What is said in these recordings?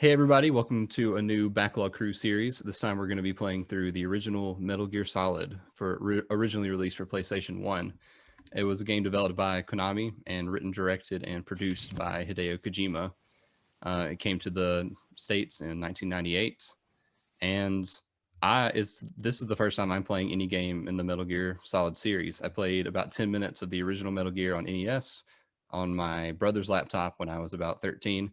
Hey everybody, welcome to a new Backlog Crew series. This time we're going to be playing through the original Metal Gear Solid originally released for PlayStation 1. It was a game developed by Konami and written, directed, and produced by Hideo Kojima. It came to the States in 1998, and this is the first time I'm playing any game in the Metal Gear Solid series. I played about 10 minutes of the original Metal Gear on NES on my brother's laptop when I was about 13.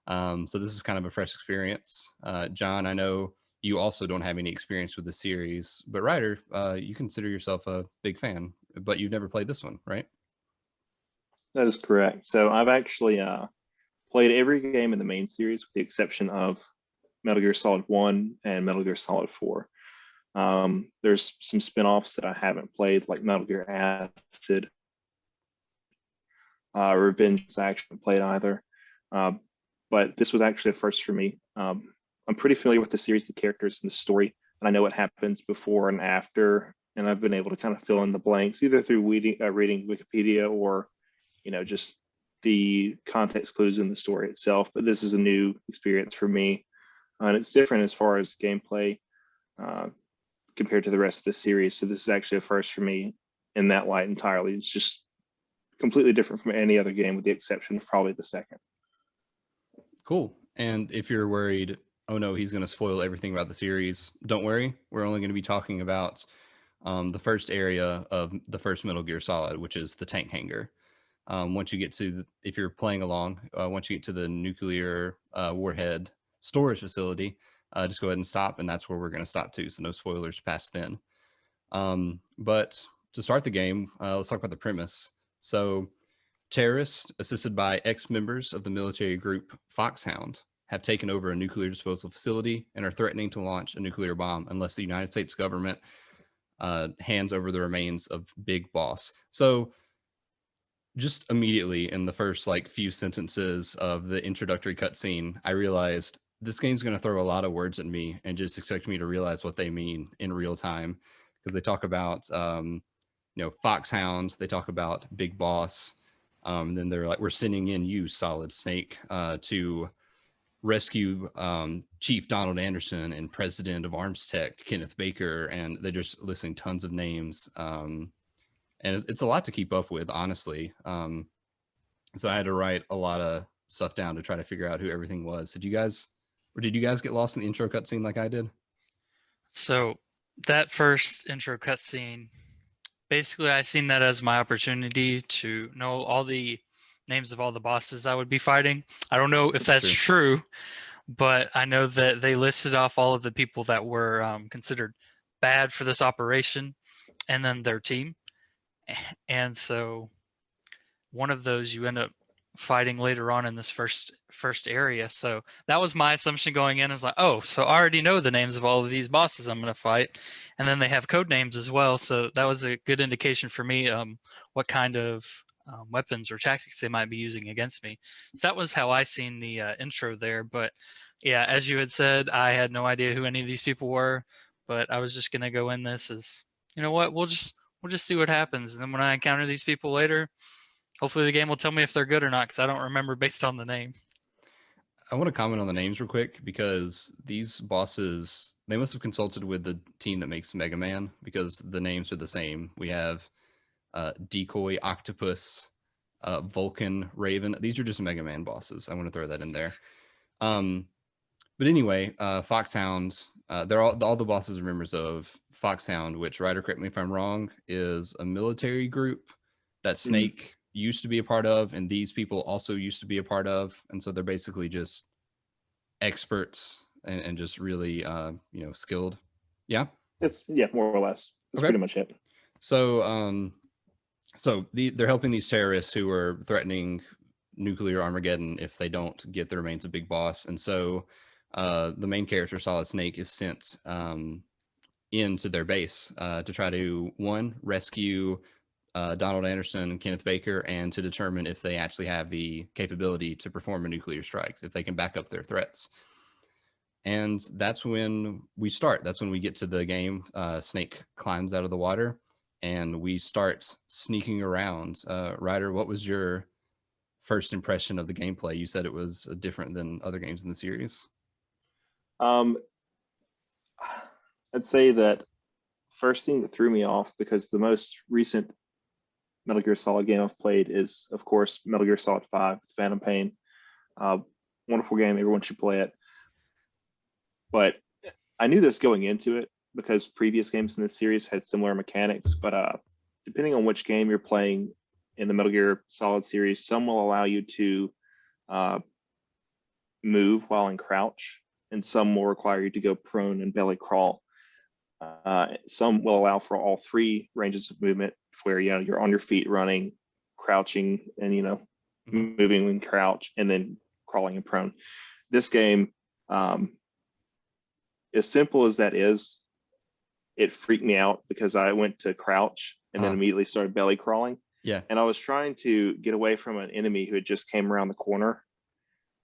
So this is kind of a fresh experience. John, I know you also don't have any experience with the series, but Ryder, you consider yourself a big fan, but you've never played this one, right? That is correct. So I've actually played every game in the main series with the exception of Metal Gear Solid 1 and Metal Gear Solid 4. There's some spin-offs that I haven't played, like Metal Gear Acid. Revenge, I actually haven't played either. But this was actually a first for me. I'm pretty familiar with the series, the characters, and the story, and I know what happens before and after, and I've been able to kind of fill in the blanks either through reading Wikipedia or just the context clues in the story itself. But this is a new experience for me, and it's different as far as gameplay compared to the rest of the series. So this is actually a first for me in that light entirely. It's just completely different from any other game, with the exception of probably the second. Cool. And if you're worried, oh no, he's going to spoil everything about the series, don't worry. We're only going to be talking about the first area of the first Metal Gear Solid, which is the Tank Hangar. Once you get to, if you're playing along, once you get to the Nuclear Warhead Storage Facility, just go ahead and stop, and that's where we're going to stop too. So no spoilers past then. But to start the game, let's talk about the premise. So terrorists, assisted by ex-members of the military group Foxhound, have taken over a nuclear disposal facility and are threatening to launch a nuclear bomb unless the United States government hands over the remains of Big Boss. So just immediately in the first few sentences of the introductory cutscene, I realized this game's going to throw a lot of words at me and just expect me to realize what they mean in real time, because they talk about Foxhound, they talk about Big Boss. Then they're like, we're sending in you, Solid Snake, to rescue Chief Donald Anderson and President of Arms Tech, Kenneth Baker. And they're just listing tons of names. And it's a lot to keep up with, honestly. So I had to write a lot of stuff down to try to figure out who everything was. Did you guys get lost in the intro cutscene like I did? So that first intro cutscene, basically I seen that as my opportunity to know all the names of all the bosses I would be fighting. I don't know if that's true, but I know that they listed off all of the people that were considered bad for this operation and then their team. And so one of those you end up fighting later on in this first area. So that was my assumption going in. I was like, oh, so I already know the names of all of these bosses I'm going to fight. And then they have code names as well. So that was a good indication for me what kind of weapons or tactics they might be using against me. So that was how I seen the intro there. But yeah, as you had said, I had no idea who any of these people were, but I was just going to go in this as, you know what, we'll just see what happens. And then when I encounter these people later, hopefully the game will tell me if they're good or not, because I don't remember based on the name. I want to comment on the names real quick, because these bosses, they must have consulted with the team that makes Mega Man, because the names are the same. We have Decoy, Octopus, Vulcan, Raven. These are just Mega Man bosses. I want to throw that in there. But anyway, Foxhound, they're all the bosses are members of Foxhound, which, Ryder, correct me if I'm wrong, is a military group that Snake used to be a part of, and these people also used to be a part of, and so they're basically just experts and just really skilled. Yeah, It's more or less. That's pretty much it. So they're helping these terrorists who are threatening nuclear Armageddon if they don't get the remains of Big Boss. And so the main character, Solid Snake, is sent into their base to try to, one, rescue Donald Anderson and Kenneth Baker, and to determine if they actually have the capability to perform a nuclear strike, if they can back up their threats. And that's when we start. That's when we get to the game. Snake climbs out of the water, and we start sneaking around. Ryder, what was your first impression of the gameplay? You said it was different than other games in the series. Um, I'd say that first thing that threw me off, because the most recent Metal Gear Solid game I've played is, of course, Metal Gear Solid 5, Phantom Pain. Uh, Wonderful game. Everyone should play it. But I knew this going into it because previous games in this series had similar mechanics. But depending on which game you're playing in the Metal Gear Solid series, some will allow you to move while in crouch, and some will require you to go prone and belly crawl. Some will allow for all three ranges of movement, where you're on your feet running, crouching, and moving when crouch, and then crawling and prone. This game, as simple as that is, it freaked me out because I went to crouch and then immediately started belly crawling. Yeah. And I was trying to get away from an enemy who had just came around the corner,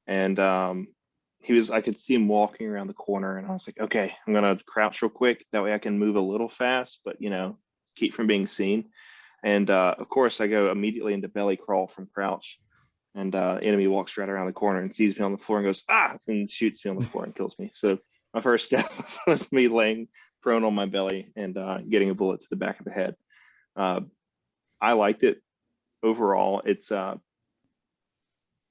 and I could see him walking around the corner, and I was like, okay, I'm gonna crouch real quick. That way I can move a little fast, but keep from being seen. And of course, I go immediately into belly crawl from crouch, and enemy walks right around the corner and sees me on the floor and goes, ah, and shoots me on the floor and kills me. So my first step was me laying prone on my belly and getting a bullet to the back of the head. I liked it overall. It's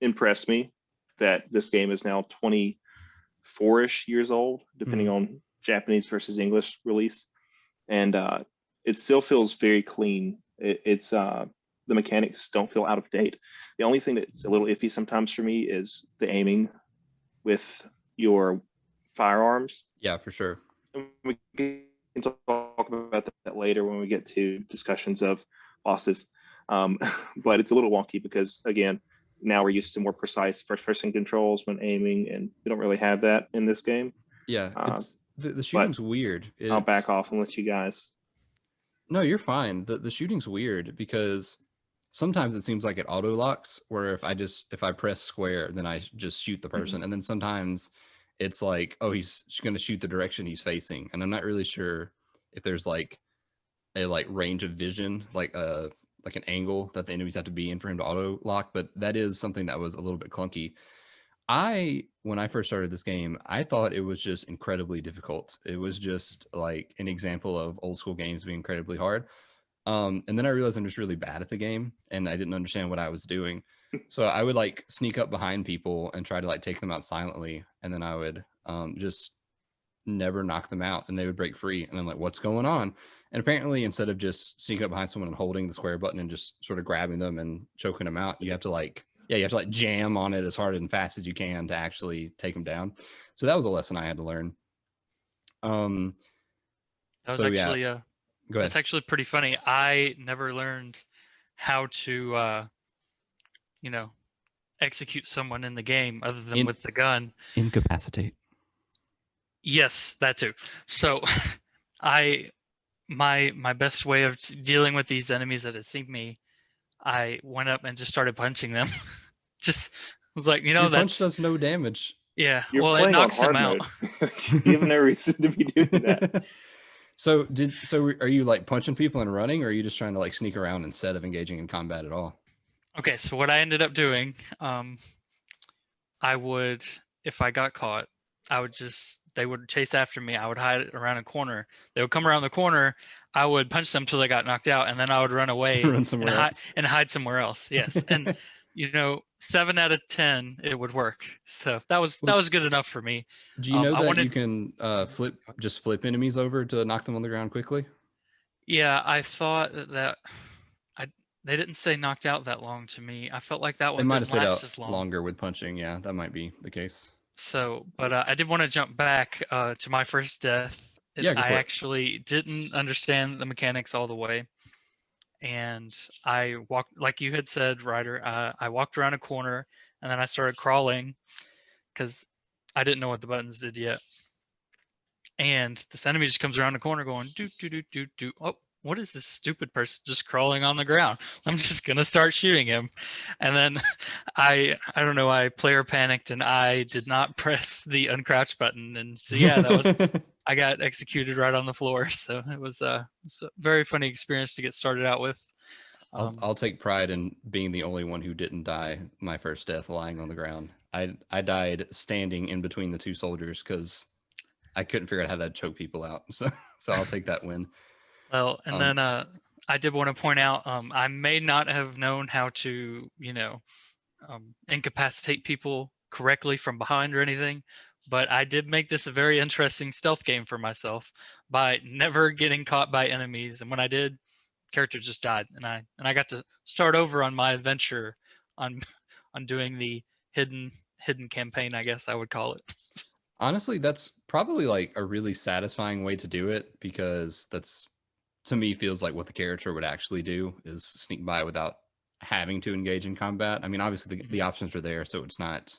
impressed me that this game is now 24-ish years old, depending on Japanese versus English release. And it still feels very clean. It's the mechanics don't feel out of date. The only thing that's a little iffy sometimes for me is the aiming with your firearms. Yeah, for sure. We can talk about that later when we get to discussions of bosses. But it's a little wonky because, again, now we're used to more precise first-person controls when aiming, and we don't really have that in this game. Yeah, it's the shooting's weird. I'll back off and let you guys. No, you're fine. The shooting's weird because sometimes it seems like it auto locks, where if I press square, then I just shoot the person, and then sometimes it's like, oh, he's going to shoot the direction he's facing, and I'm not really sure if there's like a range of vision, like an angle that the enemies have to be in for him to auto lock, but that is something that was a little bit clunky. When I first started this game, I thought it was just incredibly difficult. It was just like an example of old school games being incredibly hard. And then I realized I'm just really bad at the game and I didn't understand what I was doing. So I would like sneak up behind people and try to like take them out silently. And then I would just never knock them out and they would break free. And I'm like, what's going on? And apparently instead of just sneaking up behind someone and holding the square button and just sort of grabbing them and choking them out, you have to like jam on it as hard and fast as you can to actually take them down. So that was a lesson I had to learn. That was so, actually yeah. Go ahead. That's actually pretty funny. I never learned how to execute someone in the game other than with the gun. Incapacitate. Yes, that too. So my best way of dealing with these enemies that had seen me, I went up and just started punching them. Just was like, Your punch does no damage. Yeah, You're it knocks them out. You have no reason to be doing that. So are you like punching people and running, or are you just trying to like sneak around instead of engaging in combat at all? Okay, so what I ended up doing, I would, if I got caught, they would chase after me. I would hide around a corner. They would come around the corner. I would punch them till they got knocked out, and then I would run away Run somewhere else. and hide somewhere else. Yes, and 7 out of 10 it would work. So that was good enough for me. Do you know that you can flip enemies over to knock them on the ground quickly? Yeah, I thought that they didn't stay knocked out that long to me. I felt like that one didn't last as long. Longer with punching. Yeah, that might be the case. So, but I did want to jump back to my first death. Yeah, I actually didn't understand the mechanics all the way. And I walked, like you had said, Ryder, I walked around a corner and then I started crawling because I didn't know what the buttons did yet. And this enemy just comes around the corner going, do, do, do, do, do. Oh, what is this stupid person just crawling on the ground? I'm just going to start shooting him. And then I don't know, I player panicked and I did not press the uncrouch button. And so, yeah, I got executed right on the floor. So it was a very funny experience to get started out with. I'll take pride in being the only one who didn't die my first death lying on the ground. I died standing in between the two soldiers because I couldn't figure out how to choke people out. So I'll take that win. Well, and Um, then I did want to point out I may not have known how to, incapacitate people correctly from behind or anything, but I did make this a very interesting stealth game for myself by never getting caught by enemies. And when I did, character just died, and I got to start over on my adventure on on doing the hidden campaign, I guess I would call it. Honestly, that's probably like a really satisfying way to do it because that's to me feels like what the character would actually do is sneak by without having to engage in combat. I mean, obviously the options are there, so it's not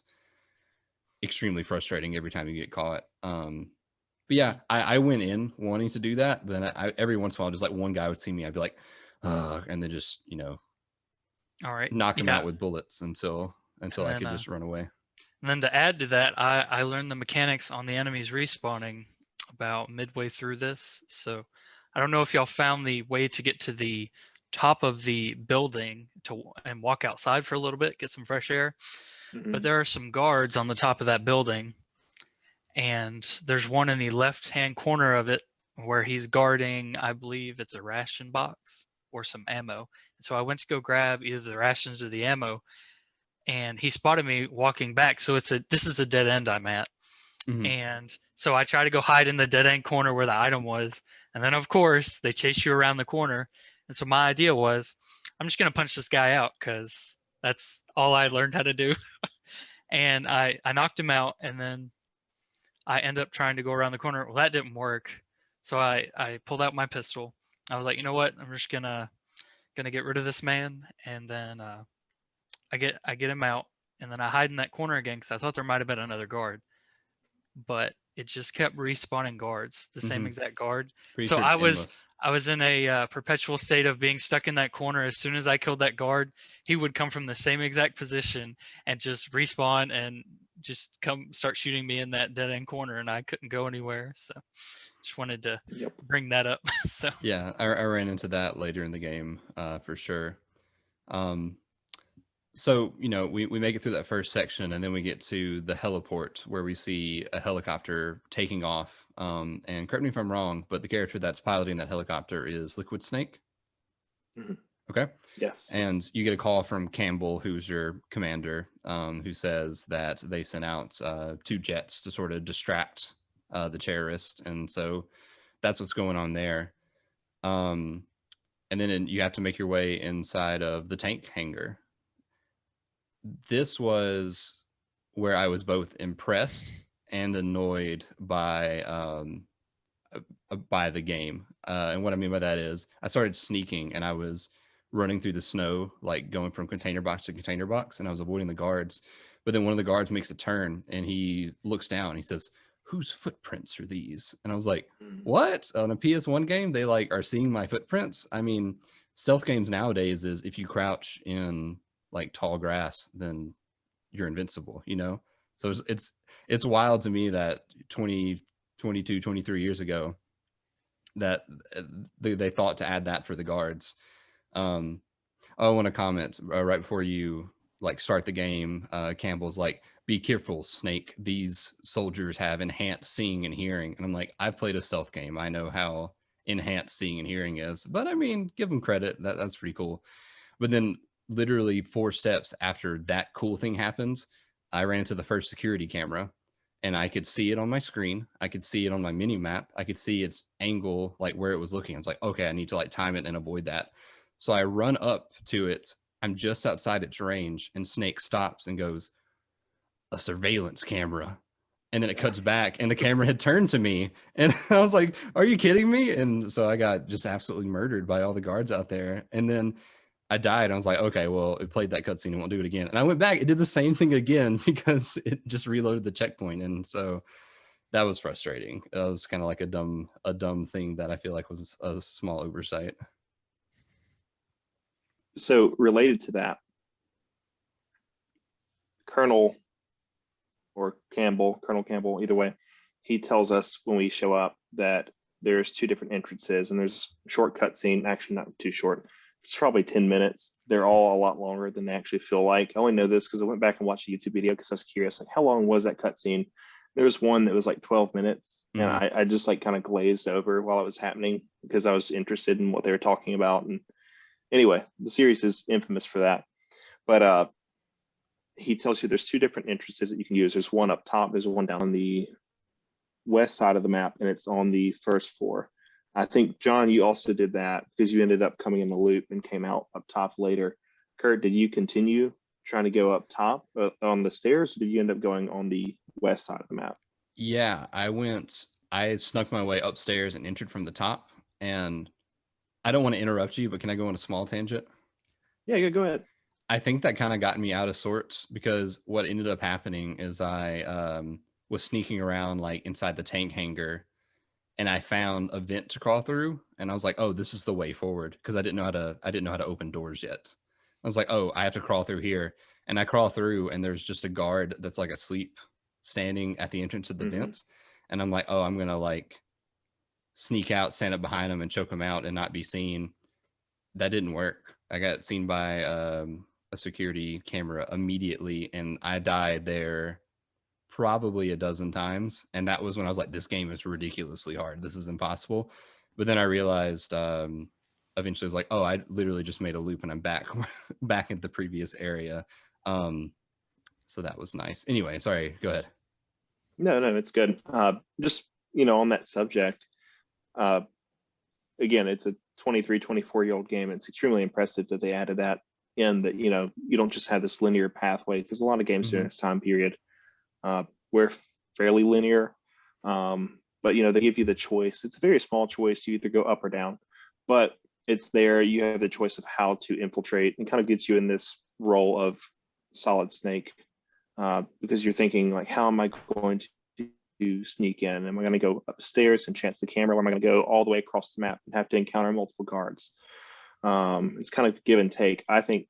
extremely frustrating every time you get caught. But yeah, I went in wanting to do that, but then every once in a while, just like one guy would see me, I'd be like, and then just All right. knock him out Yeah. with bullets until And I then could just run away. and then to add to that, I learned the mechanics on the enemies respawning about midway through this. So I don't know if y'all found the way to get to the top of the building and walk outside for a little bit, get some fresh air. But there are some guards on the top of that building, and there's one in the left-hand corner of it where he's guarding, I believe it's a ration box or some ammo. And so I went to go grab either the rations or the ammo, and he spotted me walking back. So this is a dead end I'm at. Mhm. And so I try to go hide in the dead end corner where the item was. And then of course they chase you around the corner. And so my idea was I'm just gonna punch this guy out because that's all I learned how to do. And I knocked him out, and then I end up trying to go around the corner. Well, that didn't work. So I pulled out my pistol. I was like, you know what? I'm just gonna get rid of this man, and then I get him out, and then I hide in that corner again because I thought there might have been another guard, but it just kept respawning guards, the same Mhm. exact guard. Pretty So sure it's endless. I was in a perpetual state of being stuck in that corner. As soon as I killed that guard, he would come from the same exact position and just respawn and just come start shooting me in that dead end corner, and I couldn't go anywhere. So just wanted to Yep. bring that up. So Yeah, I ran into that later in the game for sure. So we make it through that first section, and then we get to the heliport where we see a helicopter taking off. And correct me if I'm wrong, but the character that's piloting that helicopter is Liquid Snake. Mhm. Okay. Yes. And you get a call from Campbell, who's your commander, who says that they sent out 2 jets to sort of distract the terrorist, and so that's what's going on there. And then you have to make your way inside of the tank hangar. This was where I was both impressed and annoyed by the game. And what I mean by that is I started sneaking and I was running through the snow, like going from container box to container box, and I was avoiding the guards. But then one of the guards makes a turn and he looks down. He says, "Whose footprints are these?" And I was like, "What?" On a PS1 game, they like are seeing my footprints. I mean, stealth games nowadays is if you crouch in like tall grass, then you're invincible, So it's wild to me that 20, 22, 23 years ago that they thought to add that for the guards. I want to comment right before you like start the game. Campbell's like, "Be careful, Snake. These soldiers have enhanced seeing and hearing." And I'm like, "I've played a stealth game. I know how enhanced seeing and hearing is." But I mean, give them credit. That's pretty cool. But then, literally 4 steps after that cool thing happens, I ran into the first security camera, and I could see it on my screen. I could see it on my mini map. I could see its angle, like where it was looking. I was like, okay, I need to like time it and avoid that. So I run up to it. I'm just outside its range, and Snake stops and goes, "A surveillance camera." And then it cuts back, and the camera had turned to me. And I was like, "Are you kidding me?" And so I got just absolutely murdered by all the guards out there. And then I died. I was like, okay, well, it played that cutscene. It won't do it again. And I went back. It did the same thing again because it just reloaded the checkpoint. And so that was frustrating. It was kind of like a dumb thing that I feel like was a small oversight. So related to that, Colonel or Campbell, Colonel Campbell, either way, he tells us when we show up that there's 2 different entrances, and there's a short cutscene, actually not too short, it's probably 10 minutes. They're all a lot longer than they actually feel like. I only know this because I went back and watched a YouTube video because I was curious, like, how long was that cutscene? There was one that was like 12 minutes, and I just like kind of glazed over while it was happening because I was interested in what they were talking about. And anyway, the series is infamous for that. But he tells you there's two different entrances that you can use. There's one up top, there's one down on the west side of the map, and it's on the first floor. I think, John, you also did that because you ended up coming in the loop and came out up top later. Kurt, did you continue trying to go up top on the stairs, or did you end up going on the west side of the map? Yeah, I snuck my way upstairs and entered from the top. And I don't want to interrupt you, but can I go on a small tangent? Yeah, go ahead. I think that kind of got me out of sorts because what ended up happening is I was sneaking around like inside the tank hangar, and I found a vent to crawl through, and I was like, "Oh, this is the way forward," because I didn't know how to open doors yet. I was like, "Oh, I have to crawl through here," and I crawl through, and there's just a guard that's like asleep, standing at the entrance of the vents, and I'm like, "Oh, I'm gonna like sneak out, stand up behind him, and choke him out, and not be seen." That didn't work. I got seen by a security camera immediately, and I died there probably a dozen times. And that was when I was like, this game is ridiculously hard. This is impossible. But then I realized eventually I was like, oh, I literally just made a loop and I'm back back at the previous area. So that was nice. Anyway, sorry, go ahead. No, it's good. Just, on that subject, again, it's a 23, 24-year-old game. It's extremely impressive that they added that in, that, you don't just have this linear pathway, because a lot of games during this time period were fairly linear. But, they give you the choice. It's a very small choice. You either go up or down, but it's there. You have the choice of how to infiltrate, and kind of gets you in this role of Solid Snake, because you're thinking, like, how am I going to sneak in? Am I going to go upstairs and chance the camera, or am I going to go all the way across the map and have to encounter multiple guards? It's kind of give and take. I think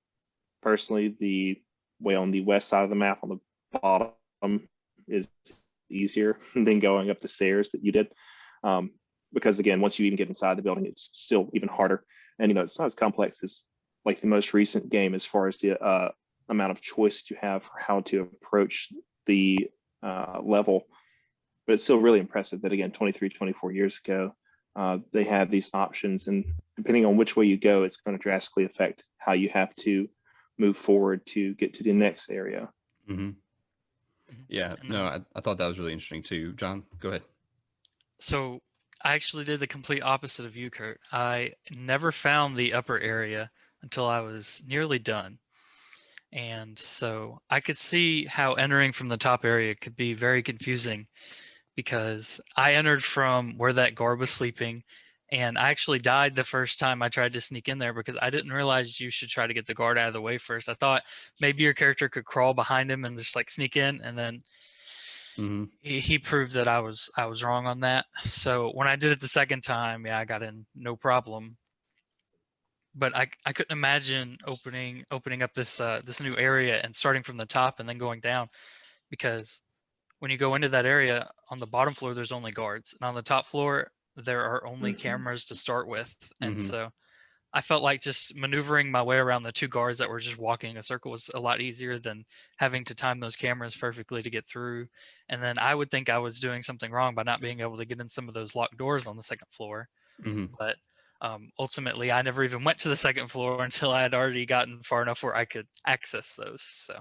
personally the way on the west side of the map on the bottom is easier than going up the stairs that you did, because again, once you even get inside the building, it's still even harder. And it's not as complex as like the most recent game as far as the amount of choice you have for how to approach the level. But it's still really impressive that, again, 23, 24 years ago, they had these options, and depending on which way you go, it's going to drastically affect how you have to move forward to get to the next area. Yeah, no, I thought that was really interesting too. John, go ahead. So I actually did the complete opposite of you, Kurt. I never found the upper area until I was nearly done. And so I could see how entering from the top area could be very confusing, because I entered from where that guard was sleeping, and I actually died the first time I tried to sneak in there because I didn't realize you should try to get the guard out of the way first. I thought maybe your character could crawl behind him and just like sneak in, and then he proved that I was wrong on that. So when I did it the second time, yeah, I got in no problem. But I couldn't imagine opening up this this new area and starting from the top and then going down, because when you go into that area on the bottom floor, there's only guards, and on the top floor there are only cameras to start with. And so I felt like just maneuvering my way around the two guards that were just walking in a circle was a lot easier than having to time those cameras perfectly to get through. And then I would think I was doing something wrong by not being able to get in some of those locked doors on the second floor. But ultimately, I never even went to the second floor until I had already gotten far enough where I could access those. So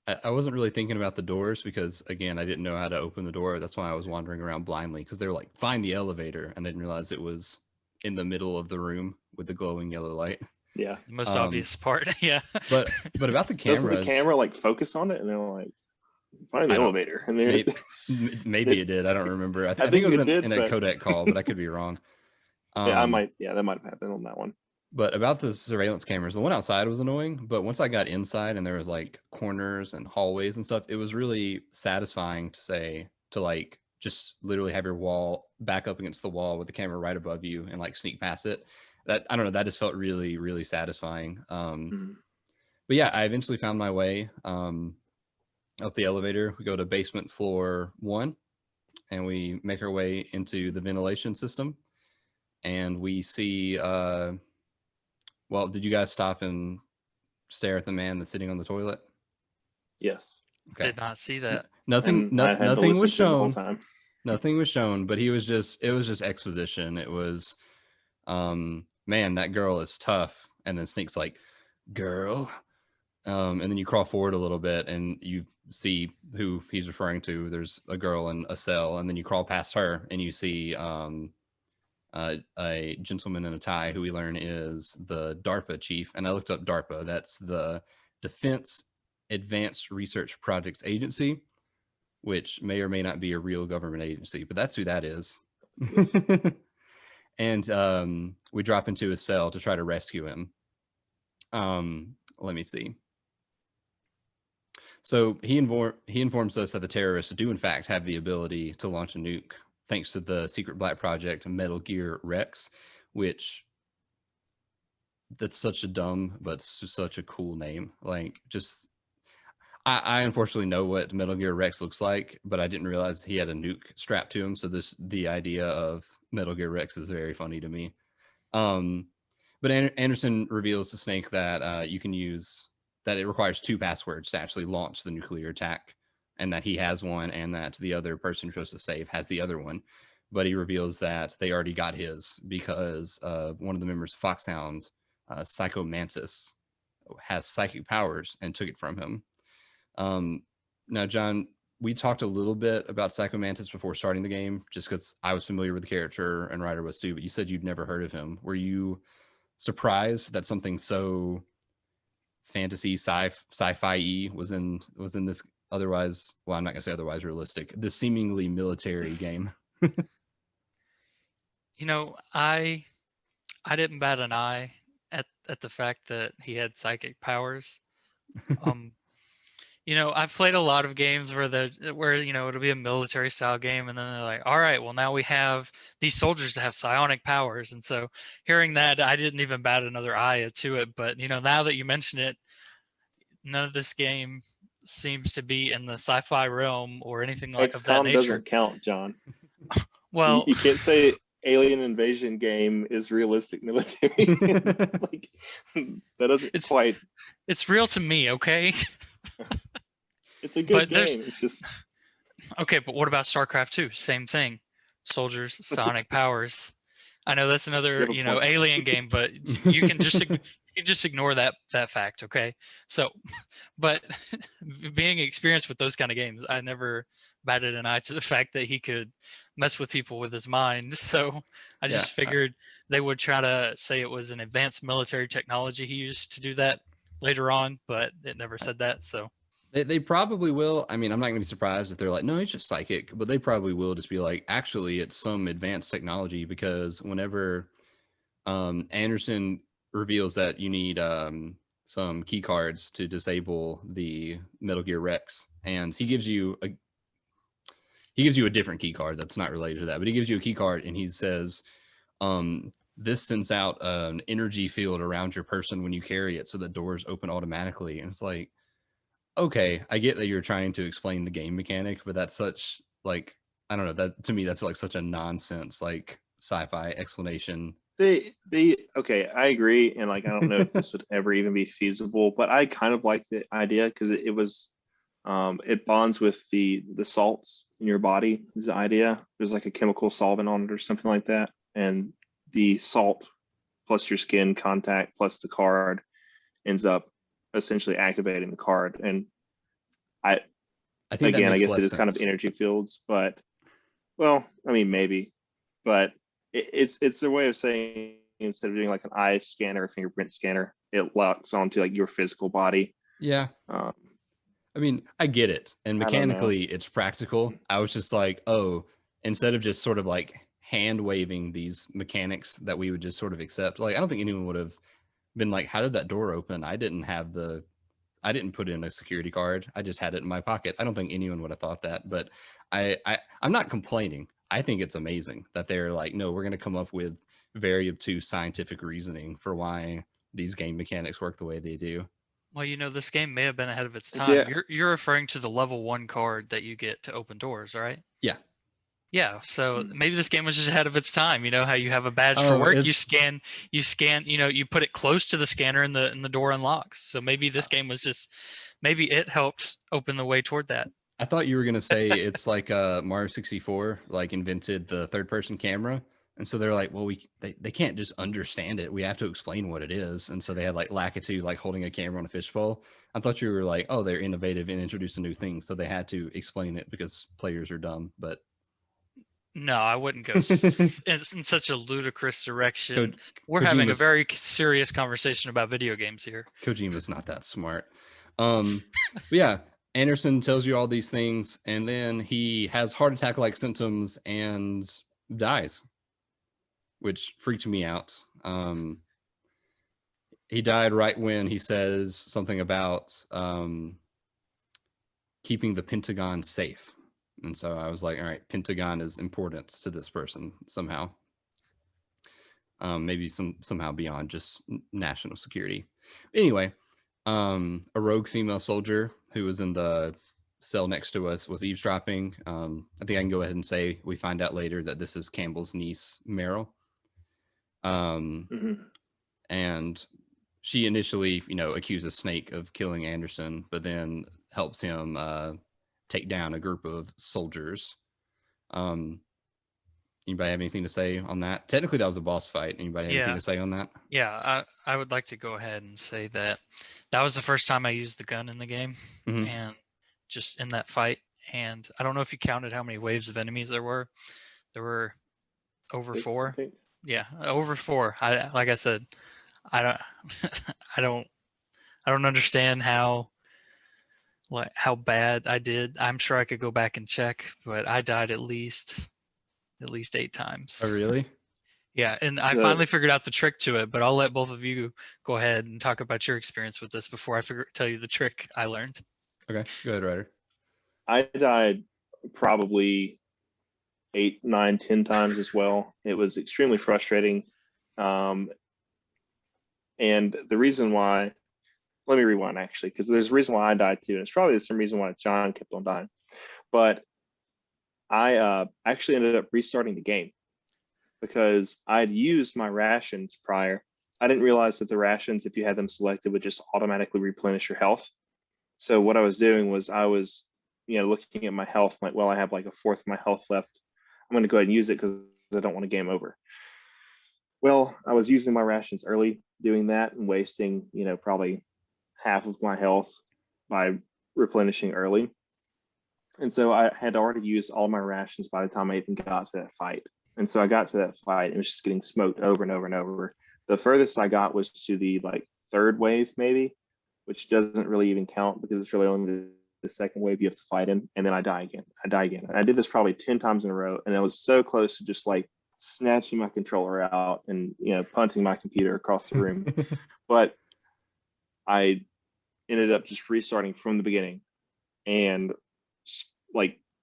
I wasn't really thinking about the doors because, again, I didn't know how to open the door. That's why I was wandering around blindly, because they were like, find the elevator. And I didn't realize it was in the middle of the room with the glowing yellow light. Yeah. The most obvious part. Yeah. But about the cameras. Doesn't the camera like focus on it, and they're like, find the elevator? And maybe it did. I don't remember. I think it was in a codec call, but I could be wrong. Yeah, that might have happened on that one. But about the surveillance cameras, the one outside was annoying, but once I got inside and there was like corners and hallways and stuff, it was really satisfying to like just literally have your wall back up against the wall with the camera right above you and like sneak past it. That, I don't know, that just felt really, really satisfying. But yeah, I eventually found my way up the elevator. We go to basement floor 1 and we make our way into the ventilation system, and we see Well, did you guys stop and stare at the man that's sitting on the toilet? Yes. Okay. Did not see that. Nothing. And I had to Nothing was listen to him the whole shown. time. Nothing was shown, but it was just exposition. It was, man, that girl is tough. And then Snake's like, girl. And then you crawl forward a little bit and you see who he's referring to. There's a girl in a cell, and then you crawl past her and you see a gentleman in a tie who we learn is the DARPA chief. And I looked up DARPA. That's the Defense Advanced Research Projects Agency, which may or may not be a real government agency, but that's who that is. And we drop into his cell to try to rescue him. Let me see. So he informs us that the terrorists do in fact have the ability to launch a nuke, thanks to the secret black project Metal Gear Rex, which that's such a dumb but such a cool name. Like, just I unfortunately know what Metal Gear Rex looks like, but I didn't realize he had a nuke strapped to him. So the idea of Metal Gear Rex is very funny to me. But Anderson reveals to Snake that you can use that it requires 2 passwords to actually launch the nuclear attack, and that he has one, and that the other person you're supposed to save has the other one. But he reveals that they already got his because one of the members of Foxhound, Psycho Mantis, has psychic powers and took it from him. Now, John, we talked a little bit about Psycho Mantis before starting the game, just because I was familiar with the character and Ryder was too, but you said you'd never heard of him. Were you surprised that something so fantasy sci-fi was in this otherwise, well, I'm not gonna say otherwise realistic, this seemingly military game? You know, I didn't bat an eye at the fact that he had psychic powers. You know, I've played a lot of games where you know, it'll be a military style game, and then they're like, all right, well, now we have these soldiers that have psionic powers. And so hearing that, I didn't even bat another eye to it. But you know, now that you mention it, none of this game seems to be in the sci-fi realm or anything like of that XCOM nature. doesn't count, John. Well, you can't say alien invasion game is realistic military. Like, that doesn't quite. It's real to me, okay? It's a good game. It's just okay. But what about StarCraft 2? Same thing. Soldiers, psionic powers. I know that's another, you know, alien game, but you can just ignore that fact, okay? So, but being experienced with those kind of games, I never batted an eye to the fact that he could mess with people with his mind. So I just figured they would try to say it was an advanced military technology he used to do that later on, but it never said that. So they probably will. I mean, I'm not gonna be surprised if they're like, no, he's just psychic, but they probably will just be like, actually, it's some advanced technology, because whenever Anderson reveals that you need some key cards to disable the Metal Gear Rex, and he gives you a different key card that's not related to that, but he gives you a key card and he says, this sends out an energy field around your person when you carry it, so that doors open automatically. And it's like, okay, I get that you're trying to explain the game mechanic, but that's such, like, I don't know, that to me that's like such a nonsense, like, sci-fi explanation. Okay, I agree, and like, I don't know if this would ever even be feasible, but I kind of like the idea because it was it bonds with the salts in your body. Is the idea. There's like a chemical solvent on it or something like that, and the salt plus your skin contact plus the card ends up essentially activating the card. And I think, again, I guess it is kind of energy fields, but, well, I mean, maybe, but it's a way of saying, instead of doing like an eye scanner or fingerprint scanner, it locks onto like your physical body. Yeah. I mean, I get it, and mechanically it's practical. I was just like, oh, instead of just sort of like hand waving these mechanics that we would just sort of accept, like, I don't think anyone would have been like, how did that door open? I didn't put in a security card. I just had it in my pocket. I don't think anyone would have thought that, but I'm not complaining. I think it's amazing that they're like, no, we're going to come up with very obtuse scientific reasoning for why these game mechanics work the way they do. Well, you know, this game may have been ahead of its time. Yeah. You're referring to the level 1 card that you get to open doors, right? Yeah. Yeah, so maybe this game was just ahead of its time. You know how you have a badge for Oh, work, you it's scan, you put it close to the scanner and the door unlocks. So maybe this game was just maybe it helped open the way toward that. I thought you were gonna say it's like Mario 64 like invented the third person camera. And so they're like, well, they can't just understand it. We have to explain what it is. And so they had like Lakitu like holding a camera on a fishbowl. I thought you were like, oh, they're innovative and introducing new things. So they had to explain it because players are dumb. But No, I wouldn't go in such a ludicrous direction. Ko- We're having a Kojima's very serious conversation about video games here. Kojima's not that smart. But yeah, Anderson tells you all these things, and then he has heart attack like symptoms and dies, which freaked me out. He died right when he says something about keeping the Pentagon safe. And so I was like, all right, Pentagon is important to this person somehow. Maybe somehow beyond just national security. Anyway, a rogue female soldier who was in the cell next to us was eavesdropping. I think I can go ahead and say we find out later that this is Campbell's niece, Meryl. And she initially, accuses Snake of killing Anderson, but then helps him take down a group of soldiers. Anybody have anything to say on that? Technically, that was a boss fight. Anybody have anything to say on that? Yeah, I would like to go ahead and say that was the first time I used the gun in the game, and just in that fight. And I don't know if you counted how many waves of enemies there were. There were over 4. Yeah, over 4. Like I said, I don't, I don't understand how bad I did. I'm sure I could go back and check, but I died at least 8 times. Oh, really? Yeah, and I finally figured out the trick to it, but I'll let both of you go ahead and talk about your experience with this before I tell you the trick I learned. Okay, go ahead, Ryder. I died probably 8, 9, 10 times as well. It was extremely frustrating. And the reason why, let me rewind actually, because there's a reason why I died too. And it's probably the same reason why John kept on dying. But I actually ended up restarting the game because I'd used my rations prior. I didn't realize that the rations, if you had them selected, would just automatically replenish your health. So what I was doing was I was, looking at my health, like, well, I have like a fourth of my health left. I'm going to go ahead and use it because I don't want a game over. Well, I was using my rations early, doing that and wasting, probably half of my health by replenishing early. And so I had already used all my rations by the time I even got to that fight. And so I got to that fight and it was just getting smoked over and over and over. The furthest I got was to the third wave, maybe, which doesn't really even count because it's really only the second wave you have to fight in. And then I die again. And I did this probably 10 times in a row. And I was so close to just snatching my controller out and, punting my computer across the room. But I ended up just restarting from the beginning and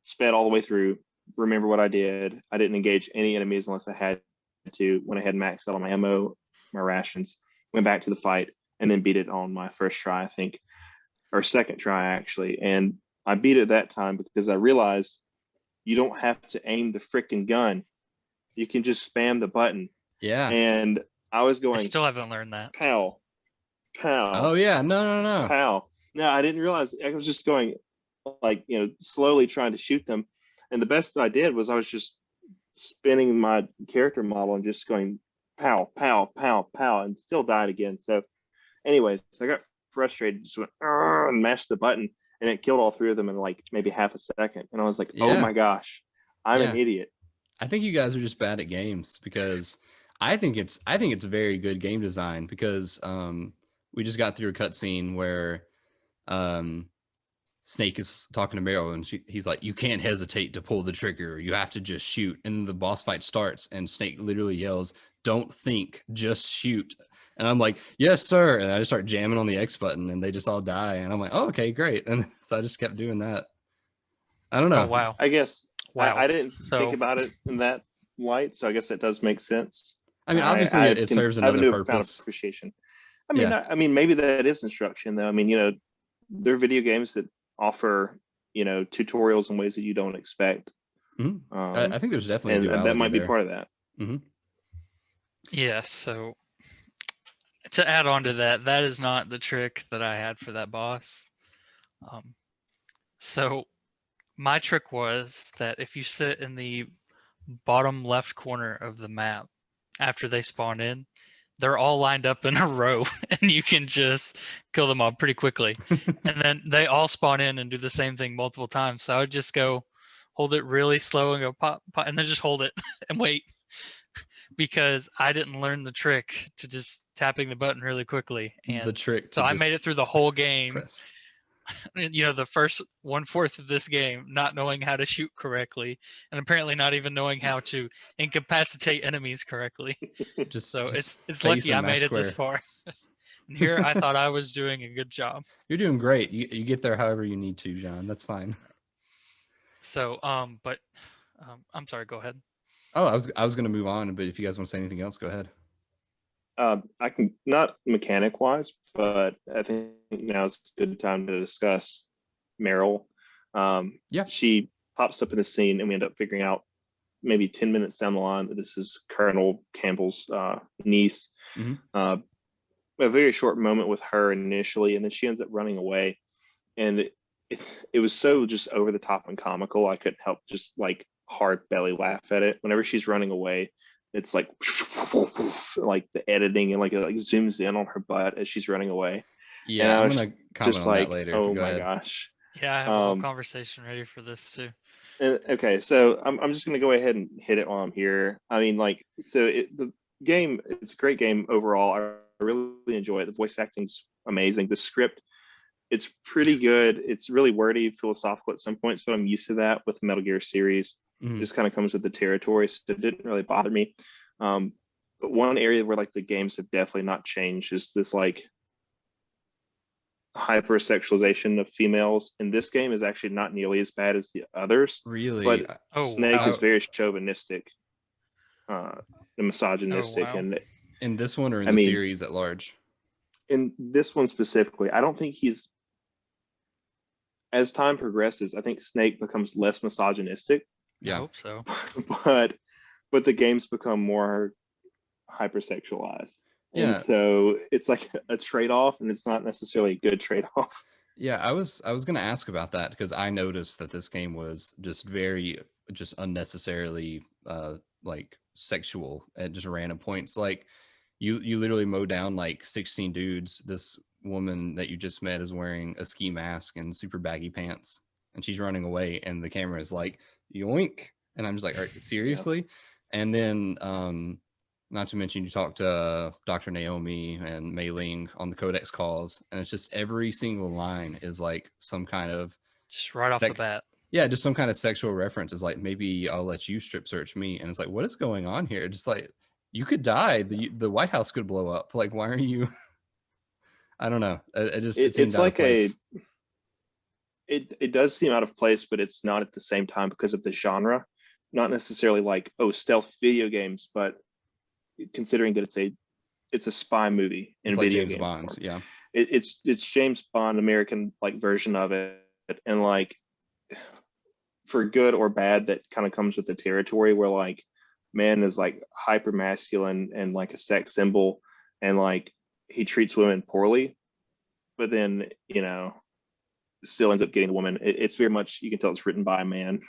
sped all the way through. Remember what I did. I didn't engage any enemies unless I had to. When I had maxed out on my ammo, my rations, went back to the fight and then beat it on my first try, I think, or second try actually. And I beat it that time because I realized you don't have to aim the freaking gun. You can just spam the button. Yeah. And I was going. I still haven't learned that. Pow, pow. Oh yeah, no. Pow. No, I didn't realize. I was just going slowly trying to shoot them. And the best that I did was I was just spinning my character model and just going pow, pow, pow, pow, and still died again. So anyways, I got frustrated, just went and mashed the button, and it killed all 3 of them in maybe half a second. And I was like, oh my gosh, I'm an idiot. I think you guys are just bad at games because I think it's very good game design because we just got through a cutscene where Snake is talking to Meryl and he's like, you can't hesitate to pull the trigger. You have to just shoot. And then the boss fight starts and Snake literally yells, don't think, just shoot. And I'm like, yes, sir. And I just start jamming on the X button and they just all die. And I'm like, oh, okay, great. And so I just kept doing that. I don't know. Oh, wow. I guess wow. I didn't think about it in that light. So I guess it does make sense. I mean, obviously it serves another purpose. Appreciation. I mean, maybe that is instruction though. I mean, there are video games that offer, tutorials in ways that you don't expect. Mhm. I think there's definitely and that duality might be there. part of that. Yeah, so to add on to that, that is not the trick that I had for that boss. So my trick was that if you sit in the bottom left corner of the map after they spawn in, they're all lined up in a row and you can just kill them all pretty quickly. And then they all spawn in and do the same thing multiple times. So I would just go hold it really slow and go pop, pop, and then just hold it and wait, because I didn't learn the trick to just tapping the button really quickly. And The trick so to I made just it through the whole game, press. the first 1/4 of this game, not knowing how to shoot correctly, and apparently not even knowing how to incapacitate enemies correctly. Just So just it's face lucky and I mash made it this square. far. And here I thought I was doing a good job. You're doing great. You get there however you need to, John. That's fine. So but I'm sorry, go ahead. Oh, I was gonna move on, but if you guys want to say anything else, go ahead. I can, not mechanic wise, but I think now is a good time to discuss Meryl. Yeah. She pops up in the scene, and we end up figuring out maybe 10 minutes down the line that this is Colonel Campbell's niece. A very short moment with her initially, and then she ends up running away. And it was so just over the top and comical. I couldn't help just like hard belly laugh at it. Whenever she's running away, it's like the editing, and like it like zooms in on her butt as she's running away. Yeah, I'm gonna comment just on like, that later. oh Go my ahead. gosh. Yeah, I have a whole conversation ready for this too. Okay, so I'm just gonna go ahead and hit it while I'm here. I mean, like, so the game, it's a great game overall. I really enjoy it. The voice acting's amazing. The script, it's pretty good. It's really wordy, philosophical at some points, but I'm used to that with the Metal Gear series. It just kind of comes with the territory, so it didn't really bother me. But one area where like the games have definitely not changed is this like hypersexualization of females in this game is actually not nearly as bad as the others. Really? But Oh, Snake wow. is very chauvinistic and misogynistic, Oh, wow. and In this one or in I the mean, series at large? in this one specifically, I don't think he's, as time progresses, I think Snake becomes less misogynistic, I hope so. but the games become more hypersexualized. And Yeah. so it's like a trade-off, and it's not necessarily a good trade-off. Yeah, I was gonna ask about that because I noticed that this game was just just unnecessarily like sexual at just random points. Like you literally mow down like 16 dudes. This woman that you just met is wearing a ski mask and super baggy pants, and she's running away, and the camera is like yoink, and I'm just like, seriously? And then not to mention you talked to Dr. Naomi and Mei Ling on the Codex calls, and it's just every single line is like some kind of just right off the bat. Yeah, just some kind of sexual reference. Is like, maybe I'll let you strip search me, and it's like, what is going on here? Just like, you could die. The White House could blow up. Like, why are you? I don't know. It seemed It's out of like place. It does seem out of place, but it's not at the same time because of the genre. Not necessarily like, oh, stealth video games, but considering that it's a spy movie in It's like video James game Bond. form. Yeah. It's James Bond American like version of it, and like for good or bad, that kind of comes with the territory where like man is like hyper masculine and like a sex symbol, and like he treats women poorly, but then still ends up getting the woman. It's very much, you can tell it's written by a man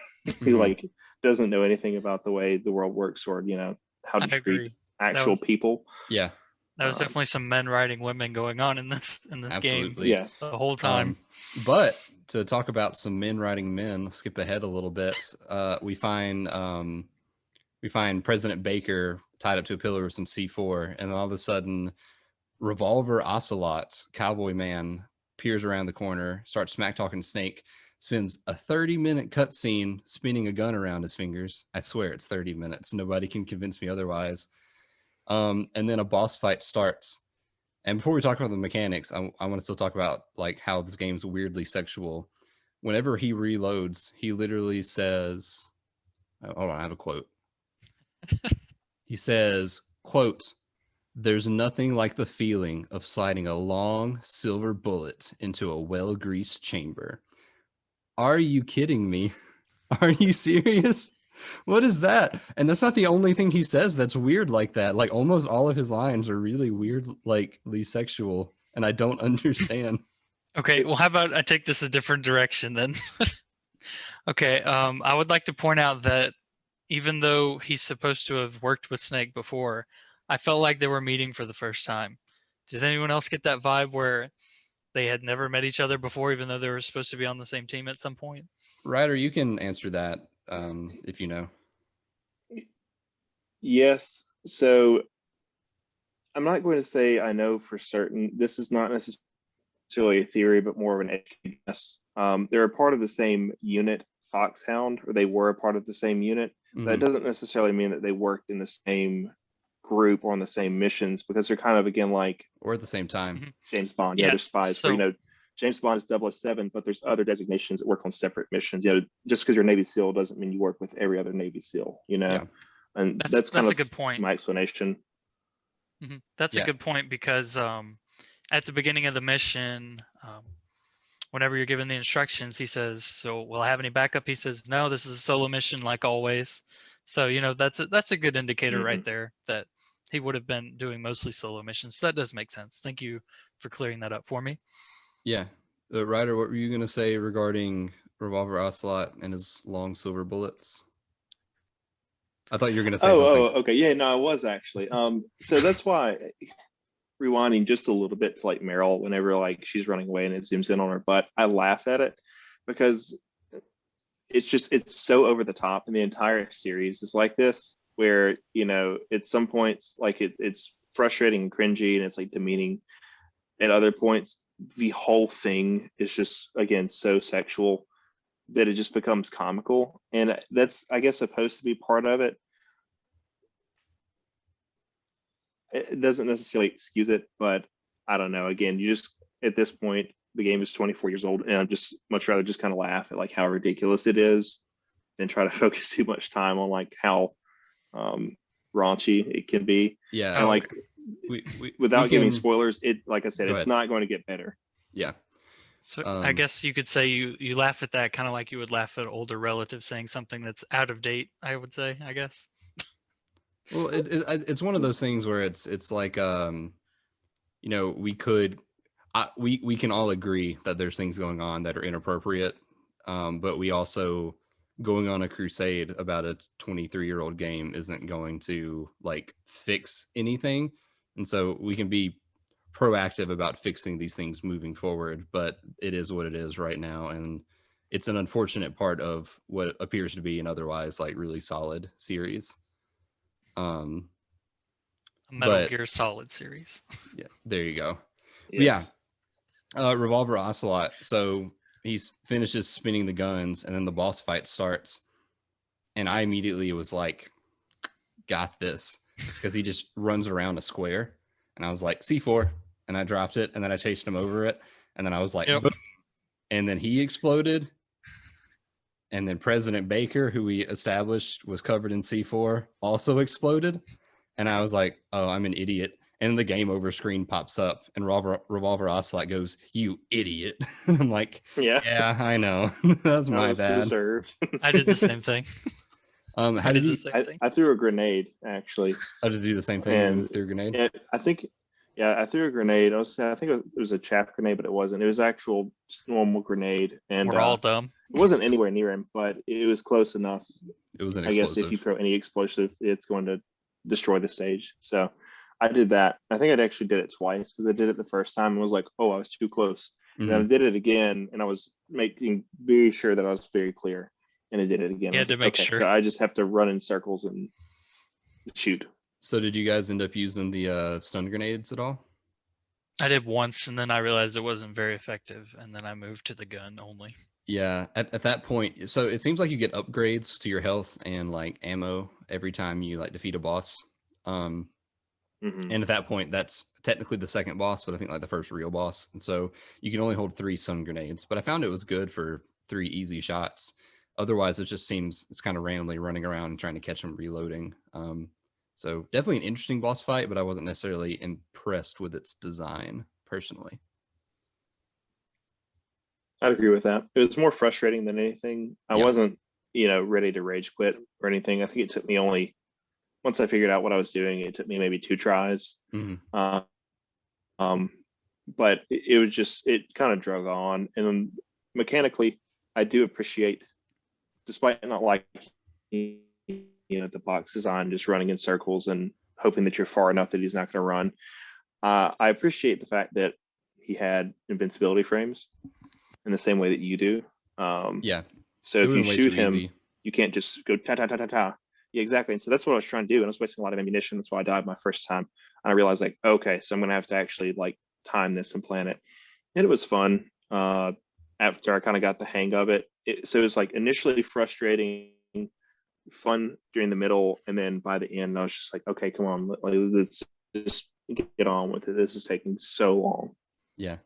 who like doesn't know anything about the way the world works, or how to treat actual people. Yeah, that was definitely some men writing women going on in this absolutely. game. Yes, the whole time. But to talk about some men writing men, let's skip ahead a little bit. We find President Baker tied up to a pillar with some C4, and then all of a sudden, Revolver Ocelot, cowboy man, peers around the corner, starts smack talking Snake, spends a 30-minute cutscene spinning a gun around his fingers. I swear it's 30 minutes. Nobody can convince me otherwise. And then a boss fight starts. And before we talk about the mechanics, I want to still talk about like how this game's weirdly sexual. Whenever he reloads, he literally says, hold on, I have a quote. He says, quote, "There's nothing like the feeling of sliding a long silver bullet into a well-greased chamber." Are you kidding me? Are you serious? What is that? And that's not the only thing he says that's weird like that. Like almost all of his lines are really weird, like sexual, and I don't understand. Okay, well, how about I take this a different direction then? Okay, I would like to point out that even though he's supposed to have worked with Snake before, I felt like they were meeting for the first time. Does anyone else get that vibe where they had never met each other before, even though they were supposed to be on the same team at some point? Ryder, you can answer that if you know. Yes. So I'm not going to say I know for certain. This is not necessarily a theory, but more of an educated guess. They're a part of the same unit, Foxhound, or they were a part of the same unit. That doesn't necessarily mean that they worked in the same group or on the same missions, because they're kind of, again, like Or at the same time. James Bond. Yeah, they're spies. So, For, James Bond is 007, but there's other designations that work on separate missions. Just because you're Navy SEAL doesn't mean you work with every other Navy SEAL. Yeah. And that's kind a of good point. my explanation. That's a good point because at the beginning of the mission, whenever you're given the instructions, he says, "So, will I have any backup?" He says, "No, this is a solo mission, like always." So that's a good indicator right there that he would have been doing mostly solo missions. So that does make sense. Thank you for clearing that up for me. Yeah. Ryder, what were you going to say regarding Revolver Ocelot and his long silver bullets? I thought you were going to say something. Oh, okay. Yeah, no, I was actually. So that's why, rewinding just a little bit to like Meryl, whenever like she's running away and it zooms in on her butt, I laugh at it because it's so over the top, and the entire series is like this, where at some points like it's frustrating and cringy and it's like demeaning. At other points, the whole thing is just, again, so sexual that it just becomes comical, and that's, I guess, supposed to be part of it. It doesn't necessarily excuse it, but I don't know. Again, you just, at this point, the game is 24 years old, and I'm just much rather just kind of laugh at like how ridiculous it is than try to focus too much time on like how raunchy it can be. Yeah. And like without giving spoilers, it, like I said, it's not going to get better. Yeah. So I guess you could say you laugh at that kind of like you would laugh at older relatives saying something that's out of date, I would say, I guess. Well, it's one of those things where it's like we can all agree that there's things going on that are inappropriate, but we also, going on a crusade about a 23-year-old game isn't going to like fix anything, and so we can be proactive about fixing these things moving forward, but it is what it is right now, and it's an unfortunate part of what appears to be an otherwise like really solid series. A Metal Gear Solid series. Yeah, there you go. Yes. Yeah. Revolver Ocelot. So he finishes spinning the guns, and then the boss fight starts. And I immediately was like, got this. Because he just runs around a square. And I was like, C4. And I dropped it. And then I chased him over it. And then I was like, Yep. Boom. And then he exploded. And then President Baker, who we established was covered in C4, also exploded. And I was like, oh, I'm an idiot. And the game over screen pops up, and Revolver Ocelot goes, "You idiot." I'm like, yeah, I know. That's my bad. Deserved. I did the same thing. How did you? I threw a grenade, actually. How did you do the same thing? And threw a grenade? And I think I threw a grenade. I think it was a chaff grenade, but it wasn't. It was actual normal grenade. And we're all dumb. It wasn't anywhere near him, but it was close enough. It was an explosive. I guess if you throw any explosive, it's going to destroy the stage. So I did that. I think I actually did it twice, because I did it the first time and was like, oh, I was too close. And then I did it again, and I was making very sure that I was very clear. And I did it again. Yeah, to make sure. So I just have to run in circles and shoot. So did you guys end up using the stun grenades at all? I did once, and then I realized it wasn't very effective, and then I moved to the gun only. Yeah, at that point, so it seems like you get upgrades to your health and like ammo every time you like defeat a boss. And at that point, that's technically the second boss, but I think like the first real boss. And so you can only hold 3 stun grenades, but I found it was good for 3 easy shots. Otherwise, it just seems it's kind of randomly running around and trying to catch them reloading. So definitely an interesting boss fight, but I wasn't necessarily impressed with its design personally. I'd agree with that. It was more frustrating than anything. I wasn't ready to rage quit or anything. I think it took me only, once I figured out what I was doing, it took me maybe 2 tries. Mhm. But it was just, it kind of drug on. And then mechanically, I do appreciate, despite not liking, the box design, just running in circles and hoping that you're far enough that he's not going to run. I appreciate the fact that he had invincibility frames in the same way that you do. Yeah, So it if would you have been way shoot too him, easy. you can't just go ta ta ta ta ta. Yeah, exactly. And so that's what I was trying to do, and I was wasting a lot of ammunition. That's why I died my first time. And I realized, like, okay, so I'm gonna have to actually like time this and plan it. And it was fun. After I kind of got the hang of it, so it was like initially frustrating, fun during the middle, and then by the end, I was just like, okay, come on, let's just get on with it. This is taking so long. Yeah.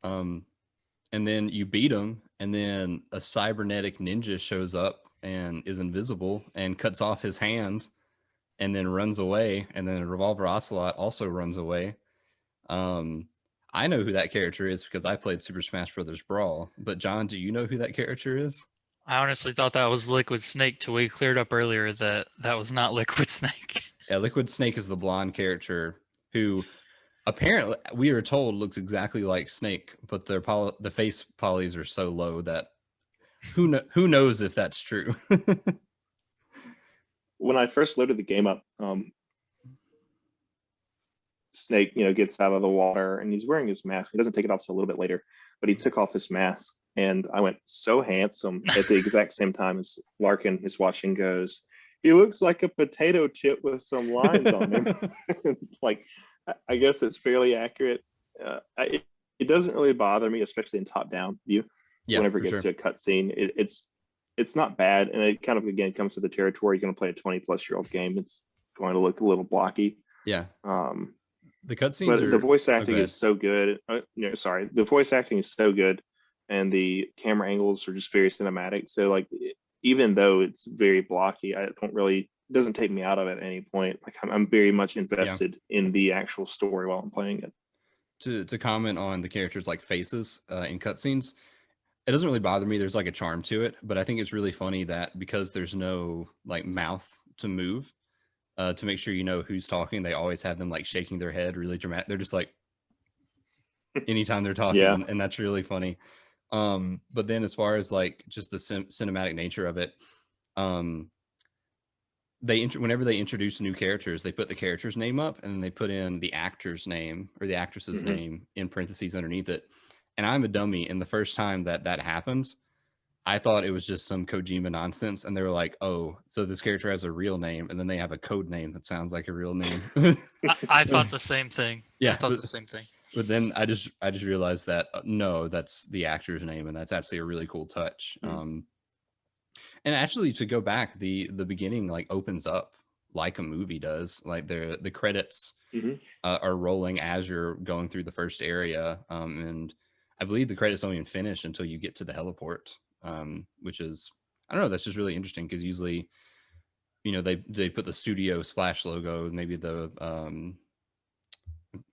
And then you beat him, and then a cybernetic ninja shows up and is invisible and cuts off his hand and then runs away. And then Revolver Ocelot also runs away. I know who that character is because I played Super Smash Brothers Brawl. But John, do you know who that character is? I honestly thought that was Liquid Snake till we cleared up earlier that that was not Liquid Snake. Yeah, Liquid Snake is the blonde character who apparently we are told looks exactly like Snake, but the face polys are so low that who knows if that's true. When I first loaded the game up, Snake, gets out of the water and he's wearing his mask. He doesn't take it off till a little bit later, but he took off his mask, and I went, so handsome. At the exact same time as Larkin is watching, goes, he looks like a potato chip with some lines on him. Like, I guess it's fairly accurate. It doesn't really bother me, especially in top-down view. Yeah, whenever it for gets sure. to a cutscene, it's not bad, and it kind of again comes to the territory. You're going to play a 20-plus-year-old game. It's going to look a little blocky. Yeah. Um, The cutscenes but the are. voice Oh, acting go ahead. is so good. Sorry, the voice acting is so good, and the camera angles are just very cinematic. So like, even though it's very blocky, I don't really, it doesn't take me out of it at any point. Like, I'm very much invested in the actual story while I'm playing it. To comment on the characters like faces in cutscenes, it doesn't really bother me. There's like a charm to it, but I think it's really funny that because there's no like mouth to move to make sure you know who's talking, they always have them like shaking their head really dramatic. They're just like anytime they're talking, Yeah. and that's really funny. But then as far as like just the cinematic nature of it, whenever they introduce new characters, they put the character's name up and then they put in the actor's name or the actress's name in parentheses underneath it. And I'm a dummy, and the first time that happens, I thought it was just some Kojima nonsense, and they were like, "Oh, so this character has a real name, and then they have a code name that sounds like a real name." I thought the same thing. Yeah, I thought the same thing. but then I just realized that no, that's the actor's name, and that's actually a really cool touch. And actually, to go back, the beginning like opens up like a movie does. Like the credits are rolling as you're going through the first area, and I believe the credits don't even finish until you get to the heliport, which is, I don't know, that's just really interesting because usually, they put the studio Splash logo, maybe the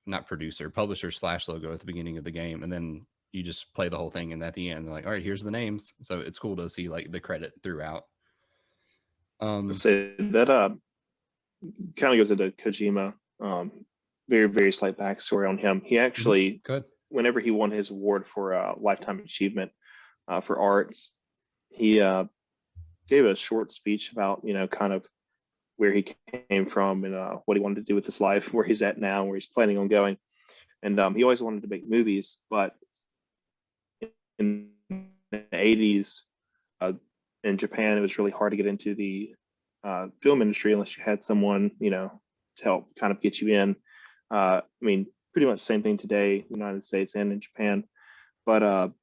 not producer, publisher Splash logo at the beginning of the game, and then you just play the whole thing, and at the end they're like, all right, here's the names. So it's cool to see like the credit throughout. So that kind of goes into Kojima. Very, very slight backstory on him. He actually, Good. whenever he won his award for lifetime achievement for arts, he gave a short speech about kind of where he came from and what he wanted to do with his life, where he's at now, where he's planning on going. And he always wanted to make movies, but in the 80s in Japan, it was really hard to get into the film industry unless you had someone, to help kind of get you in. I mean, pretty much the same thing today, in the United States and in Japan. But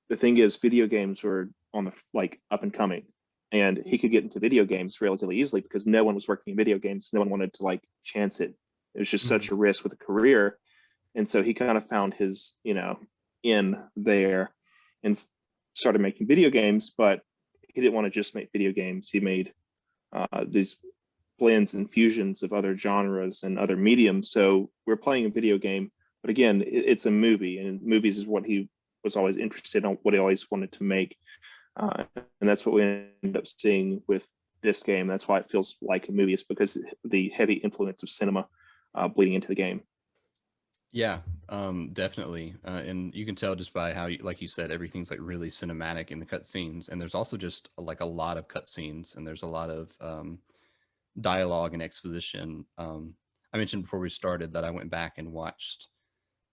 the thing is, video games were on the like up and coming, and he could get into video games relatively easily because no one was working in video games. No one wanted to like chance it. It was just such a risk with a career, and so he kind of found his, in there and started making video games. But he didn't want to just make video games. He made these blends and fusions of other genres and other mediums. So we're playing a video game, but again, it's a movie, and movies is what he was always interested in, what he always wanted to make. And that's what we end up seeing with this game. That's why it feels like a movie, is because the heavy influence of cinema bleeding into the game. Yeah, definitely. And you can tell just by how, like you said, everything's like really cinematic in the cutscenes. And there's also just like a lot of cutscenes, and there's a lot of dialogue and exposition. I mentioned before we started that I went back and watched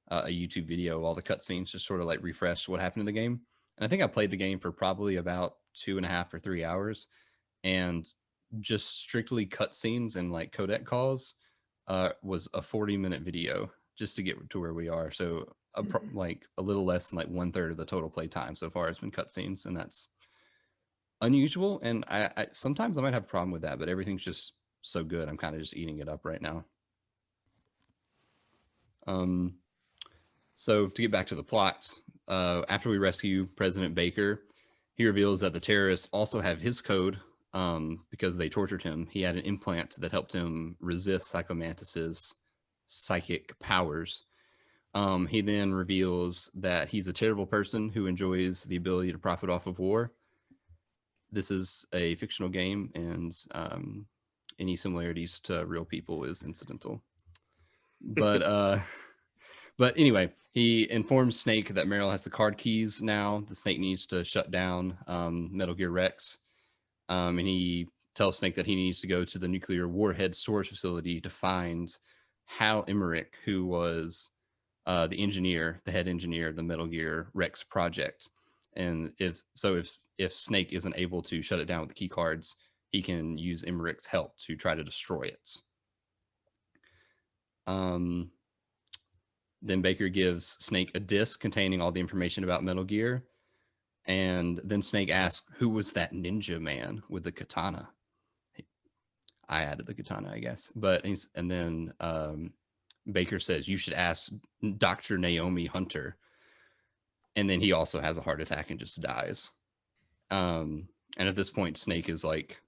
a YouTube video of all the cutscenes, just sort of like refresh what happened in the game. And I think I played the game for probably about 2.5 or 3 hours, and just strictly cutscenes and like codec calls was a 40-minute video just to get to where we are. So like a little less than like 1/3 of the total play time so far has been cutscenes, and that's unusual. And I sometimes I might have a problem with that, but everything's just so good. I'm kind of just eating it up right now. So to get back to the plot, after we rescue President Baker, he reveals that the terrorists also have his code because they tortured him. He had an implant that helped him resist Psychomantis's psychic powers. He then reveals that he's a terrible person who enjoys the ability to profit off of war. This is a fictional game, and any similarities to real people is incidental. But anyway, he informs Snake that Meryl has the card keys now. The Snake needs to shut down Metal Gear Rex. And he tells Snake that he needs to go to the Nuclear Warhead Storage Facility to find Hal Emmerich, who was the engineer, the head engineer of the Metal Gear Rex project. And if Snake isn't able to shut it down with the key cards, he can use Emmerich's help to try to destroy it. Then Baker gives Snake a disc containing all the information about Metal Gear. And then Snake asks, who was that ninja man with the katana? I added the katana, I guess. And then Baker says, you should ask Dr. Naomi Hunter. And then he also has a heart attack and just dies. And at this point, Snake is like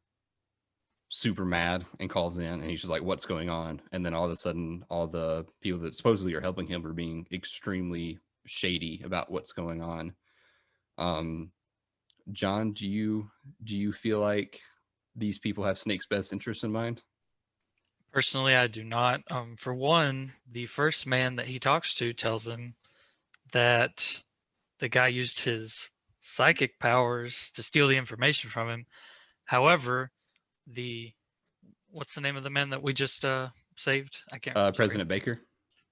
super mad and calls in, and he's just like, what's going on? And then all of a sudden, all the people that supposedly are helping him are being extremely shady about what's going on. John, do you feel like these people have Snake's best interest in mind? Personally, I do not. For one, the first man that he talks to tells him that the guy used his psychic powers to steal the information from him. However, what's the name of the man that we just saved? I can't. President Baker.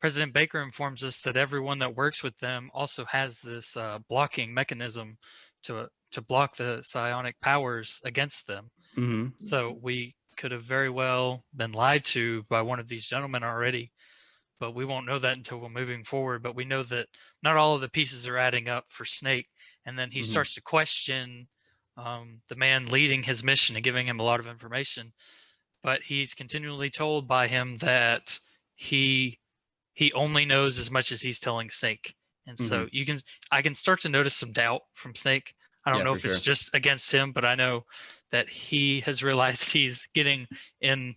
President Baker informs us that everyone that works with them also has this blocking mechanism to block the psionic powers against them. Mm-hmm. So we could have very well been lied to by one of these gentlemen already, but we won't know that until we're moving forward. But we know that not all of the pieces are adding up for Snake, and then he starts to question the man leading his mission and giving him a lot of information. But he's continually told by him that he only knows as much as he's telling Snake. And so I can start to notice some doubt from Snake. I don't know if it's just against him, but I know that he has realized he's getting in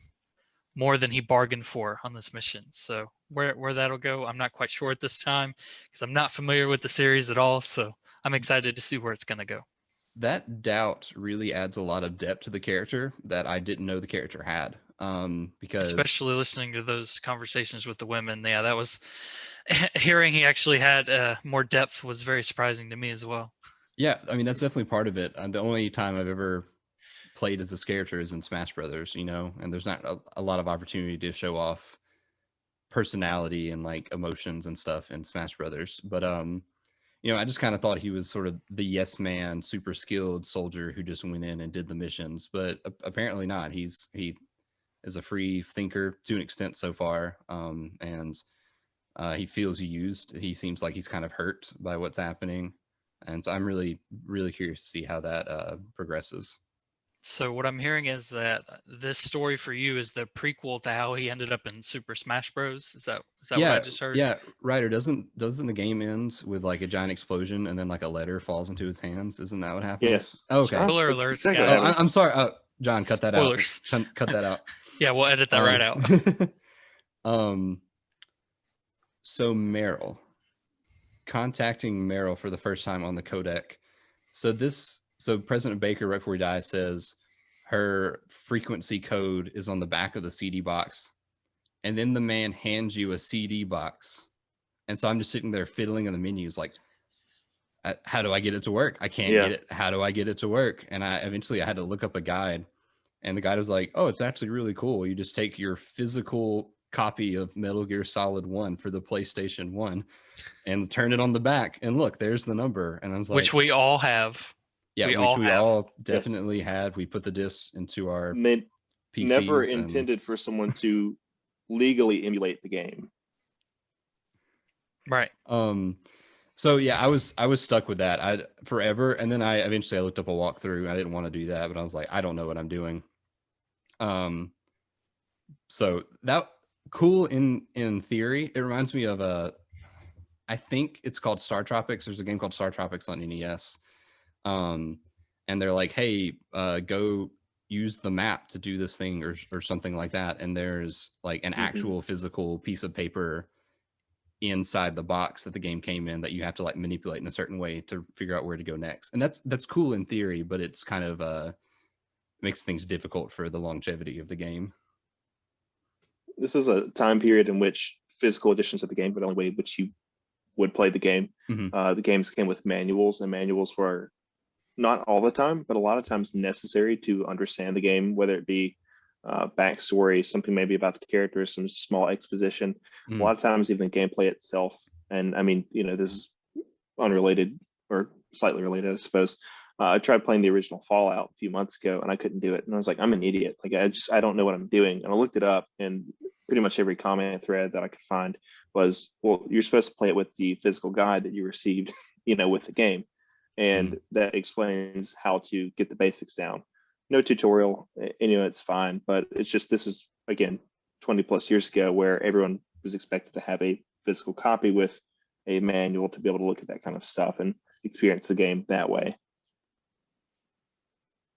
more than he bargained for on this mission. So where that'll go, I'm not quite sure at this time, because I'm not familiar with the series at all. So I'm excited to see where it's going to go. That doubt really adds a lot of depth to the character that I didn't know the character had. Because especially listening to those conversations with the women, yeah, that was hearing he actually had more depth was very surprising to me as well. Yeah, I mean that's definitely part of it. The only time I've ever played as this character is in Smash Brothers, and there's not a lot of opportunity to show off personality and like emotions and stuff in Smash Brothers. But I just kind of thought he was sort of the yes man, super skilled soldier who just went in and did the missions, but apparently not. He is a free thinker to an extent so far, and he feels used. He seems like he's kind of hurt by what's happening, and so I'm really, really curious to see how that progresses. So what I'm hearing is that this story for you is the prequel to how he ended up in Super Smash Bros. Is that what I just heard? Yeah, Ryder, doesn't the game end with like a giant explosion and then like a letter falls into his hands? Isn't that what happens? Yes. Oh, okay. Spoiler alerts, guys. I'm sorry. John, cut that Spoilers. out. Cut that out. Yeah, we'll edit that right out. So contacting Meryl for the first time on the codec. So this So President Baker, right before he dies, says her frequency code is on the back of the CD box, and then the man hands you a CD box, and so I'm just sitting there fiddling in the menus, like, how do I get it to work? I can't get it. How do I get it to work? And I eventually had to look up a guide, and the guide was like, "Oh, it's actually really cool. You just take your physical copy of Metal Gear Solid 1 for the PlayStation 1 and turn it on the back, and look, there's the number." And I was like, which we all have. yeah, We which all we have. all definitely had. We put the discs into our And they PCs. never intended for someone to legally emulate the game. Right. So yeah, I was stuck with that forever, and then I eventually looked up a walkthrough. I didn't want to do that, but I was like, I don't know what I'm doing. So that cool in theory. It reminds me of I think it's called Star Tropics. There's a game called Star Tropics on NES. And they're like, hey, go use the map to do this thing or something like that. And there's like an actual physical piece of paper inside the box that the game came in that you have to like manipulate in a certain way to figure out where to go next. And that's cool in theory, but it's kind of makes things difficult for the longevity of the game. This is a time period in which physical editions of the game were the only way in which you would play the game. The games came with manuals, and manuals were not all the time, but a lot of times necessary to understand the game, whether it be backstory, something maybe about the characters, some small exposition. A lot of times, even the gameplay itself. And I mean, this is unrelated or slightly related, I suppose. I tried playing the original Fallout a few months ago, and I couldn't do it. And I was like, I'm an idiot. Like, I don't know what I'm doing. And I looked it up, and pretty much every comment thread that I could find was, well, you're supposed to play it with the physical guide that you received, with the game. And that explains how to get the basics down. No tutorial, it's fine. But it's just, this is, again, 20 plus years ago, where everyone was expected to have a physical copy with a manual to be able to look at that kind of stuff and experience the game that way.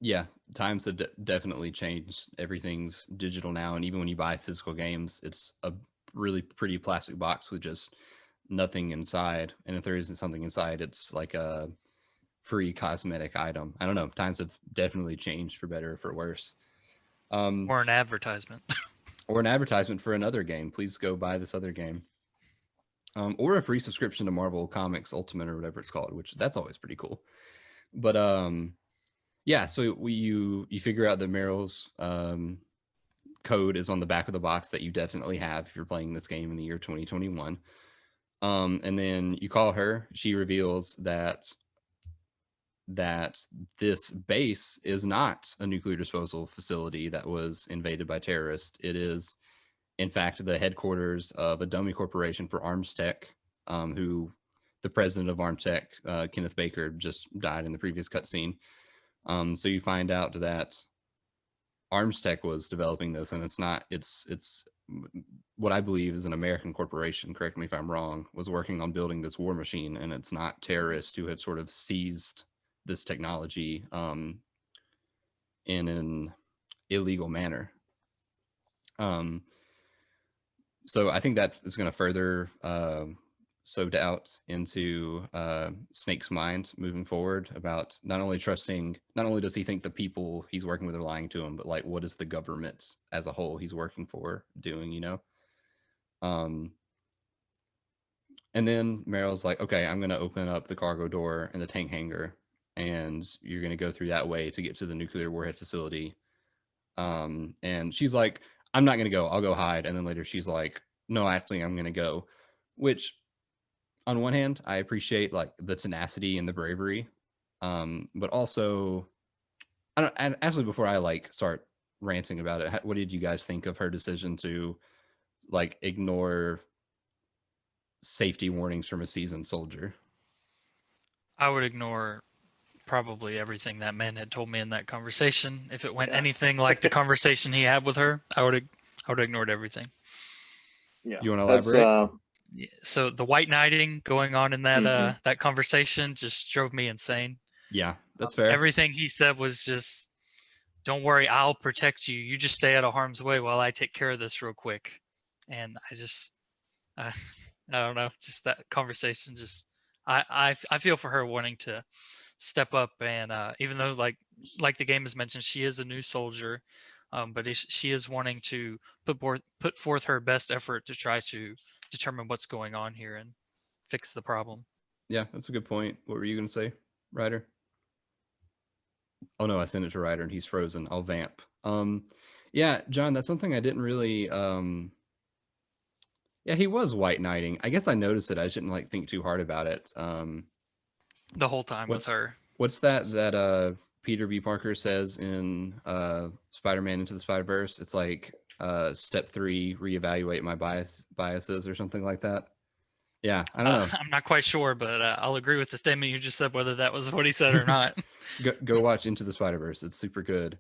Yeah, times have definitely changed. Everything's digital now, and even when you buy physical games, it's a really pretty plastic box with just nothing inside. And if there isn't something inside, it's like a free cosmetic item. I don't know. Times have definitely changed for better or for worse. Or an advertisement. Or an advertisement for another game. Please go buy this other game. Or a free subscription to Marvel Comics Ultimate or whatever it's called, which that's always pretty cool. But yeah, so you figure out that Meryl's code is on the back of the box that you definitely have if you're playing this game in the year 2021. And then you call her. She reveals that this base is not a nuclear disposal facility that was invaded by terrorists. It is, in fact, the headquarters of a dummy corporation for Arms Tech, who the president of Arms Tech, Kenneth Baker, just died in the previous cutscene. So you find out that Arms Tech was developing this, and it's what I believe is an American corporation, correct me if I'm wrong, was working on building this war machine, and it's not terrorists who have sort of seized this technology in an illegal manner. So I think that is going to further sow doubt into Snake's mind moving forward about not only does he think the people he's working with are lying to him, but like, what is the government as a whole he's working for doing, And then Meryl's like, okay, I'm going to open up the cargo door in the tank hangar, and you're going to go through that way to get to the nuclear warhead facility. And she's like, I'm not going to go. I'll go hide. And then later she's like, no, actually, I'm going to go. Which, on one hand, I appreciate like the tenacity and the bravery. But also, actually, before I like start ranting about it, what did you guys think of her decision to like ignore safety warnings from a seasoned soldier? I would ignore probably everything that man had told me in that conversation. If it went anything like the conversation he had with her, I would have ignored everything. Yeah. You want to elaborate? So the white knighting going on in that that conversation just drove me insane. Yeah, that's fair. Everything he said was just, don't worry, I'll protect you. You just stay out of harm's way while I take care of this real quick. And I don't know, just that conversation, just I feel for her wanting to step up and even though like the game has mentioned, she is a new soldier, but she is wanting to put forth her best effort to try to determine what's going on here and fix the problem. Yeah, that's a good point. What were you gonna say, Ryder? Oh no, I sent it to Ryder and he's frozen. I'll vamp. Yeah, John, that's something I didn't really yeah, he was white knighting. I guess I noticed it. I shouldn't like think too hard about it. The whole time with What's her. what's that Peter B. Parker says in Spider-Man Into the Spider-Verse? It's like step 3, reevaluate my biases or something like that. Yeah, I don't know. I'm not quite sure, but I'll agree with the statement you just said, whether that was what he said or not. Go watch Into the Spider-Verse. It's super good.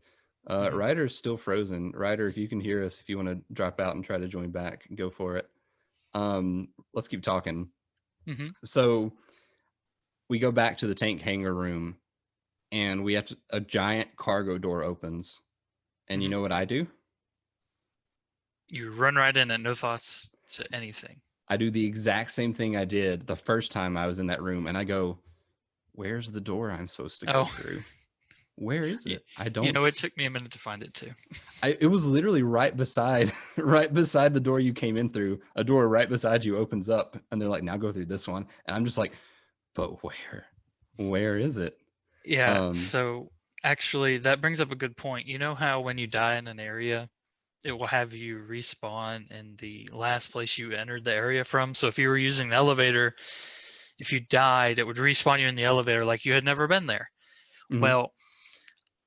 Mhm. Ryder's still frozen. Ryder, if you can hear us, if you want to drop out and try to join back, go for it. Let's keep talking. Mhm. So we go back to the tank hangar room, and we have a giant cargo door opens. And you Mhm. know what I do? You run right in and no thoughts to anything. I do the exact same thing I did the first time I was in that room, and I go, "Where's the door I'm supposed to go Oh, through? Where is you, it? I you don't know, it took me a minute to find it too. it was literally right beside right beside the door you came in through. A door right beside you opens up, and they're like, now go through this one. And I'm just like, but where is it? Yeah, so actually that brings up a good point. You know how when you die in an area, it will have you respawn in the last place you entered the area from. So if you were using the elevator, if you died, it would respawn you in the elevator like you had never been there. Mhm. Well,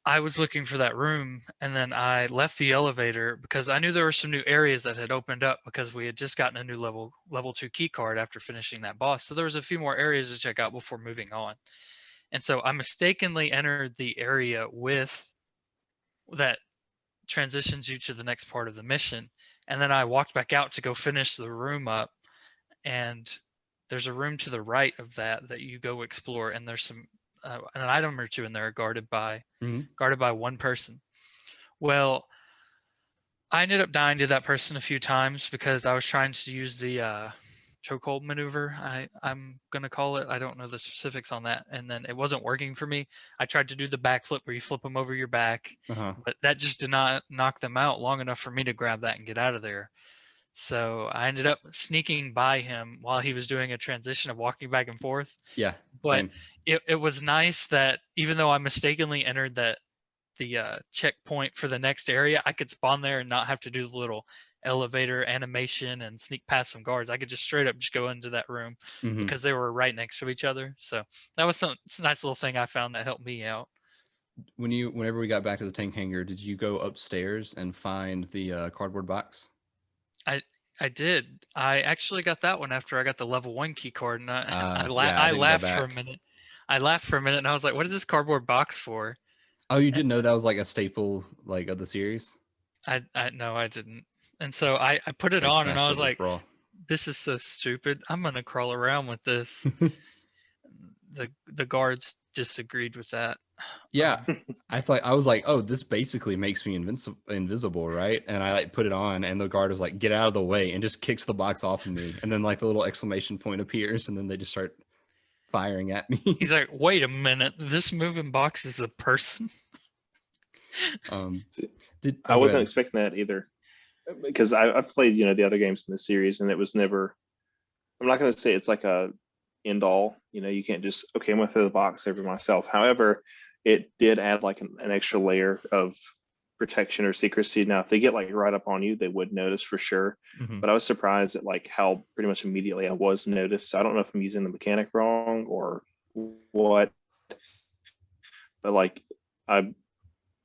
I was looking for that room and then I left the elevator because I knew there were some new areas that had opened up because we had just gotten a new level 2 key card after finishing that boss. So there was a few more areas to check out before moving on. And so I mistakenly entered the area with that transitions you to the next part of the mission. And then I walked back out to go finish the room up. And there's a room to the right of that you go explore. And there's some an item or two in there guarded by one person. Well, I ended up dying to that person a few times because I was trying to use the chokehold maneuver. I'm gonna call it. I don't know the specifics on that, and then it wasn't working for me. I tried to do the backflip where you flip them over your back, Uh-huh. but that just did not knock them out long enough for me to grab that and get out of there. So I ended up sneaking by him while he was doing a transition of walking back and forth. Yeah, But same. it was nice that even though I mistakenly entered the checkpoint for the next area, I could spawn there and not have to do the little elevator animation and sneak past some guards. I could just straight up just go into that room Mhm. because they were right next to each other. So that was it's a nice little thing I found that helped me out. Whenever we got back to the tank hangar, did you go upstairs and find the cardboard box? I did. I actually got that one after I got the level 1 key card, and Yeah, I I didn't go laughed for a back. minute. I laughed for a minute, and I was like, "What is this cardboard box for?" Oh, you didn't know that was like a staple like of the series? I no, I didn't. And so I put it Like on, and Smash I was Brothers like, Brawl. "This is so stupid. I'm gonna crawl around with this." The guards disagreed with that. Yeah, I was like, oh, this basically makes me invisible, right? And I like put it on, and the guard was like, get out of the way, and just kicks the box off of me. And then like the little exclamation point appears, and then they just start firing at me. He's like, "Wait a minute, this moving box is a person?" um, I go wasn't ahead. expecting that either because I've played the other games in the series and it was never. I'm not going to say it's like a end all. You can't just okay, I'm going to throw the box over myself. However, it did add like an extra layer of protection or secrecy. Now, if they get like right up on you, they would notice for sure. Mhm. But I was surprised at like how pretty much immediately I was noticed. So I don't know if I'm using the mechanic wrong or what, but like I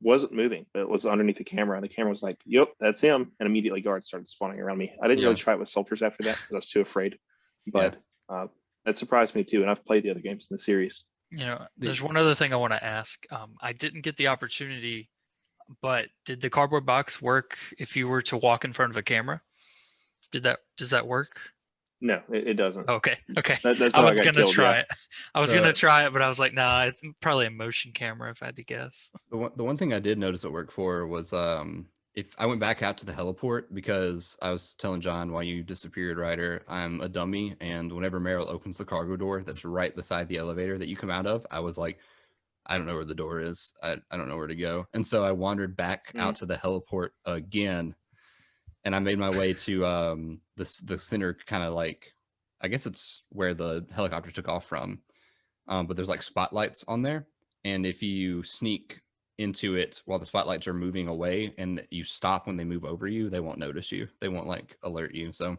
wasn't moving, but it was underneath the camera, and the camera was like, "Yep, that's him." And immediately guards started spawning around me. I didn't really Yeah, try it with soldiers after that because I was too afraid. yeah. But that surprised me too. And I've played the other games in the series. There's The one other thing I want to ask. I didn't get the opportunity, but did the cardboard box work if you were to walk in front of a camera? Does that work? No, it doesn't. Okay. That's I how I was got gonna killed. try Yeah. it. I was gonna the try it, but I was like, nah, it's probably a motion camera if I had to guess. the one thing I did notice it worked for was if I went back out to the heliport, because I was telling John why you disappeared, Ryder, I'm a dummy, and whenever Meryl opens the cargo door that's right beside the elevator that you come out of, I was like, I don't know where the door is. I don't know where to go. And so I wandered back out to the heliport again, and I made my way to the center, kind of like, I guess it's where the helicopter took off from. But there's like spotlights on there, and if you sneak into it while the spotlights are moving away and you stop when they move over you, they won't notice you. They won't like alert you. So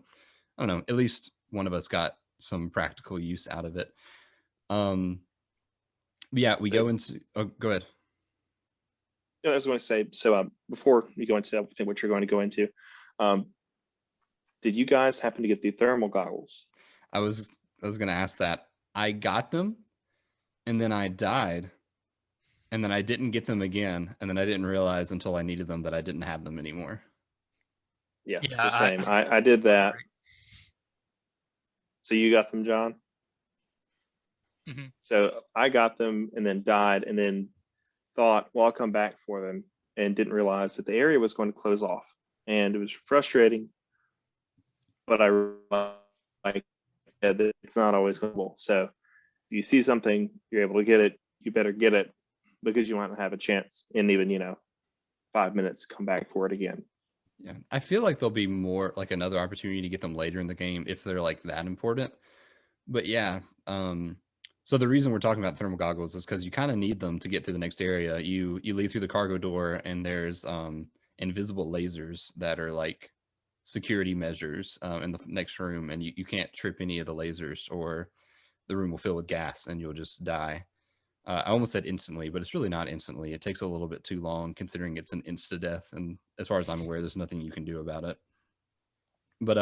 I don't know. At least one of us got some practical use out of it. Yeah, we go into. Oh, go ahead. I was going to say, so before you go into what you're going to go into, did you guys happen to get the thermal goggles? I was going to ask that. I got them, and then I died, and then I didn't get them again, and then I didn't realize until I needed them that I didn't have them anymore. Yeah, so same. I did that. So you got them, John? Mm-hmm. So I got them and then died, and then thought, well, I'll come back for them, and didn't realize that the area was going to close off. And it was frustrating, but I realized that it's not always going. So if you see something, you're able to get it, you better get it, because you might not have a chance in even 5 minutes to come back for it again. Yeah, I feel like there'll be more, like another opportunity to get them later in the game if they're like that important. But yeah, so the reason we're talking about thermal goggles is because you kind of need them to get through the next area. You leave through the cargo door, and there's invisible lasers that are like security measures in the next room, and you can't trip any of the lasers, or the room will fill with gas and you'll just die. I almost said instantly, but it's really not instantly. It takes a little bit too long, considering it's an insta-death, and as far as I'm aware, there's nothing you can do about it. But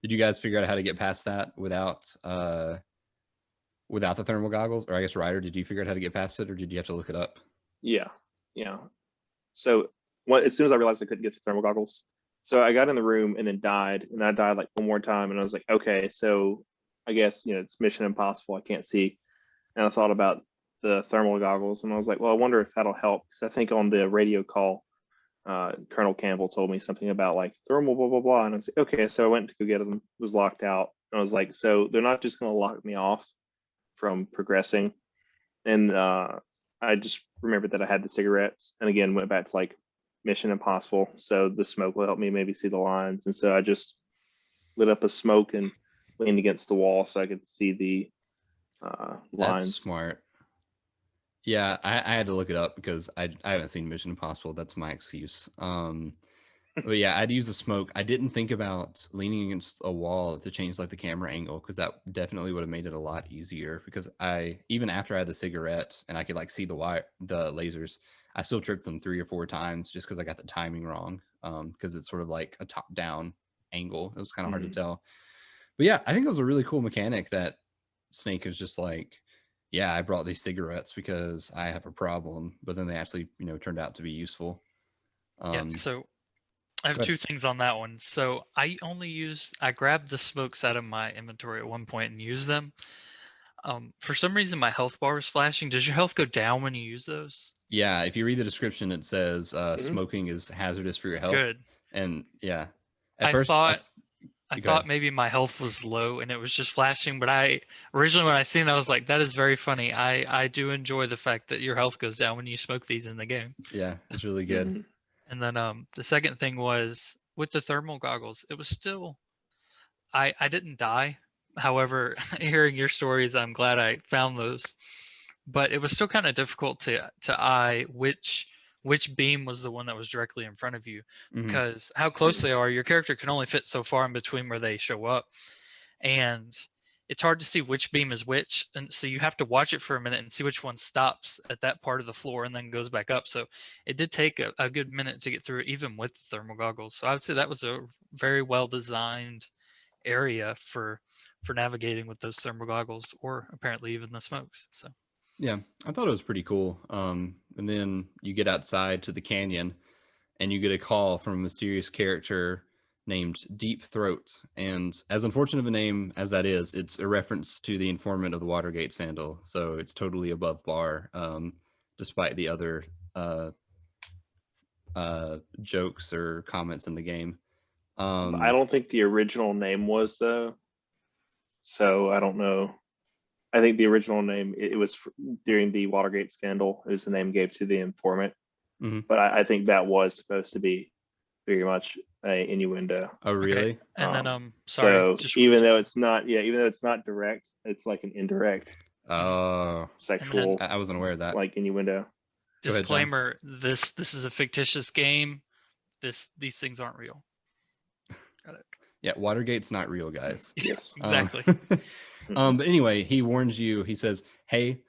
did you guys figure out how to get past that without the thermal goggles? Or I guess, Ryder, did you figure out how to get past it, or did you have to look it up? Yeah. So as soon as I realized I couldn't get the thermal goggles, so I got in the room and then died, and I died like one more time, and I was like, okay, so I guess it's Mission Impossible. I can't see, and I thought about the thermal goggles, and I was like, well, I wonder if that'll help, because I think on the radio call, Colonel Campbell told me something about like thermal blah blah blah, and I was like, okay, so I went to go get them, was locked out, and I was like, so they're not just going to lock me off from progressing. And I just remembered that I had the cigarettes, and again went back to like Mission Impossible, so the smoke will help me maybe see the lines, and so I just lit up a smoke and leaned against the wall so I could see the lines. That's smart. Yeah, I had to look it up because I haven't seen Mission Impossible. That's my excuse. But yeah, I'd use the smoke. I didn't think about leaning against a wall to change like the camera angle, because that definitely would have made it a lot easier. Because even after I had the cigarette and I could like see the lasers, I still tripped them 3 or 4 times just because I got the timing wrong. Because it's sort of like a top down angle. It was kind of hard to tell. But yeah, I think it was a really cool mechanic that Snake is just like, yeah, I brought these cigarettes because I have a problem, but then they actually, turned out to be useful. Yeah, so I have 2 things on that one. So I grabbed the smokes out of my inventory at one point and used them. For some reason, my health bar was flashing. Does your health go down when you use those? Yeah, if you read the description, it says smoking is hazardous for your health. Good. And yeah, I thought maybe my health was low and it was just flashing, but originally when I seen it, I was like, that is very funny. I do enjoy the fact that your health goes down when you smoke these in the game. Yeah, it's really good. And then the second thing was with the thermal goggles, it was still, I didn't die. However, hearing your stories, I'm glad I found those. But it was still kind of difficult to eye which beam was the one that was directly in front of you, because how close they are, your character can only fit so far in between where they show up, and it's hard to see which beam is which, and so you have to watch it for a minute and see which one stops at that part of the floor and then goes back up. So it did take a good minute to get through it, even with the thermal goggles. So I would say that was a very well designed area for navigating with those thermal goggles, or apparently even the smokes. So yeah, I thought it was pretty cool. And then you get outside to the canyon, and you get a call from a mysterious character named Deep Throat. And as unfortunate of a name as that is, it's a reference to the informant of the Watergate scandal. So it's totally above bar, despite the other jokes or comments in the game. I don't think the original name was, though. So I don't know. I think the original name, it was during the Watergate scandal, is the name gave to the informant. Mhm. But I think that was supposed to be very much a innuendo. Oh, really? And then sorry, So just even though it's not direct, it's like an indirect Oh, sexual I wasn't aware of that. like innuendo. Go ahead, John. disclaimer: this is a fictitious game. These things aren't real. Got it. Yeah, Watergate's not real, guys. Yes. Exactly. But anyway, he warns you. He says, "Hey,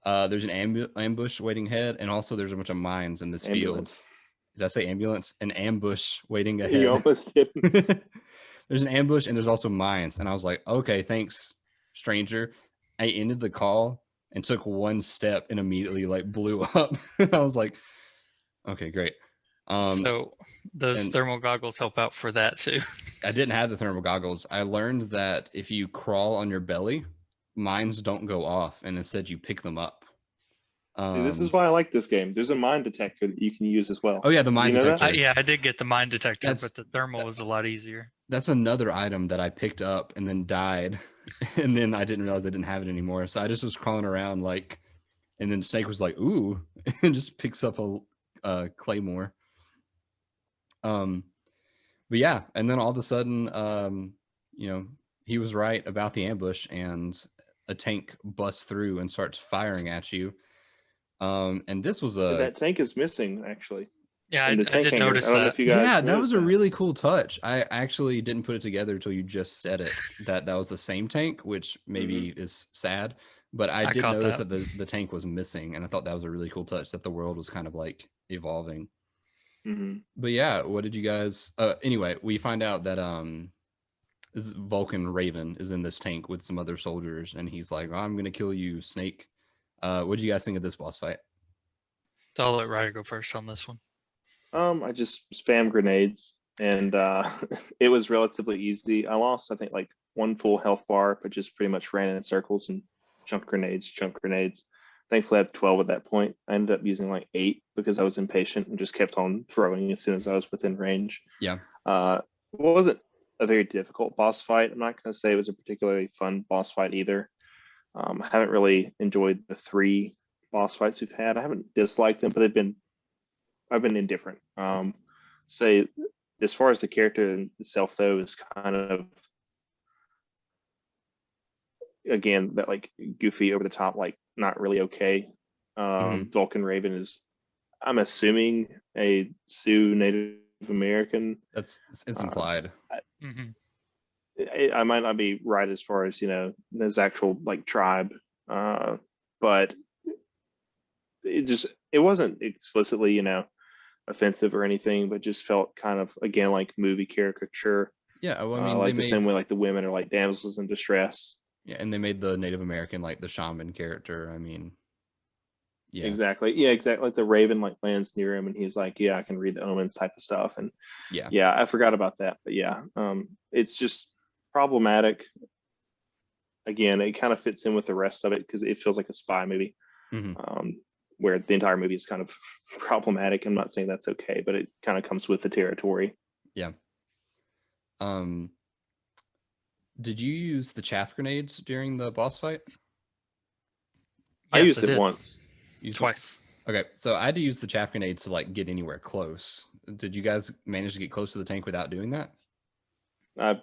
there's an ambush waiting ahead, and also there's a bunch of mines in this Ambulance. field." Did I say ambulance? An ambush waiting You ahead. almost did. There's an ambush, and there's also mines. And I was like, "Okay, thanks, stranger." I ended the call and took one step, and immediately like blew up. I was like, "Okay, great." So those and- thermal goggles help out for that too. I didn't have the thermal goggles. I learned that if you crawl on your belly, mines don't go off, and instead you pick them up. See, this is why I like this game. There's a mine detector that you can use as well. Oh yeah, the mine You know that? detector. Yeah, I did get the mine detector, That's- but the thermal was a lot easier. That's another item that I picked up and then died, and then I didn't realize I didn't have it anymore. So I just was crawling around like, and then Snake was like, "Ooh," and just picks up a claymore. But yeah, and then all of a sudden, he was right about the ambush, and a tank busts through and starts firing at you. And this was That tank is missing, actually. Yeah, I in the Tank did Hangar. notice I don't know that. if you guys yeah, that noticed was a really cool touch. I actually didn't put it together until you just said it, that was the same tank, which maybe is sad, but I did caught notice that. that the tank was missing, and I thought that was a really cool touch, that the world was kind of like evolving. Mhm. But yeah, what did you guys anyway, we find out that this Vulcan Raven is in this tank with some other soldiers, and he's like, "I'm gonna kill you, Snake." What did you guys think of this boss fight? So I'll let Ryder go first on this one. I just spam grenades, and it was relatively easy. I lost, I think, like one full health bar, but just pretty much ran in circles and chunked grenades. Thankfully, I had 12 at that point. I ended up using like 8 because I was impatient and just kept on throwing as soon as I was within range. Yeah. It wasn't a very difficult boss fight. I'm not going to say it was a particularly fun boss fight either. I haven't really enjoyed the 3 boss fights we've had. I haven't disliked them, but I've been indifferent. Say, as far as the character itself, though, is kind of, again, that like goofy, over the top, like not really okay. Vulcan Raven is, I'm assuming, a Sioux Native American. It's implied. I might not be right as far as his actual like tribe, but it wasn't explicitly offensive or anything, but just felt kind of, again, like movie caricature. Yeah, well, I mean, like the same way like the women are like damsels in distress. Yeah, and they made the Native American like the shaman character. I mean, yeah, exactly. Like the Raven like lands near him, and he's like, "Yeah, I can read the omens," type of stuff. And yeah, I forgot about that, but yeah, it's just problematic. Again, it kind of fits in with the rest of it because it feels like a spy movie. Where the entire movie is kind of problematic. I'm not saying that's okay, but it kind of comes with the territory. Yeah. Did you use the chaff grenades during the boss fight? I used it once. Twice. Okay, so I had to use the chaff grenades to like get anywhere close. Did you guys manage to get close to the tank without doing that? I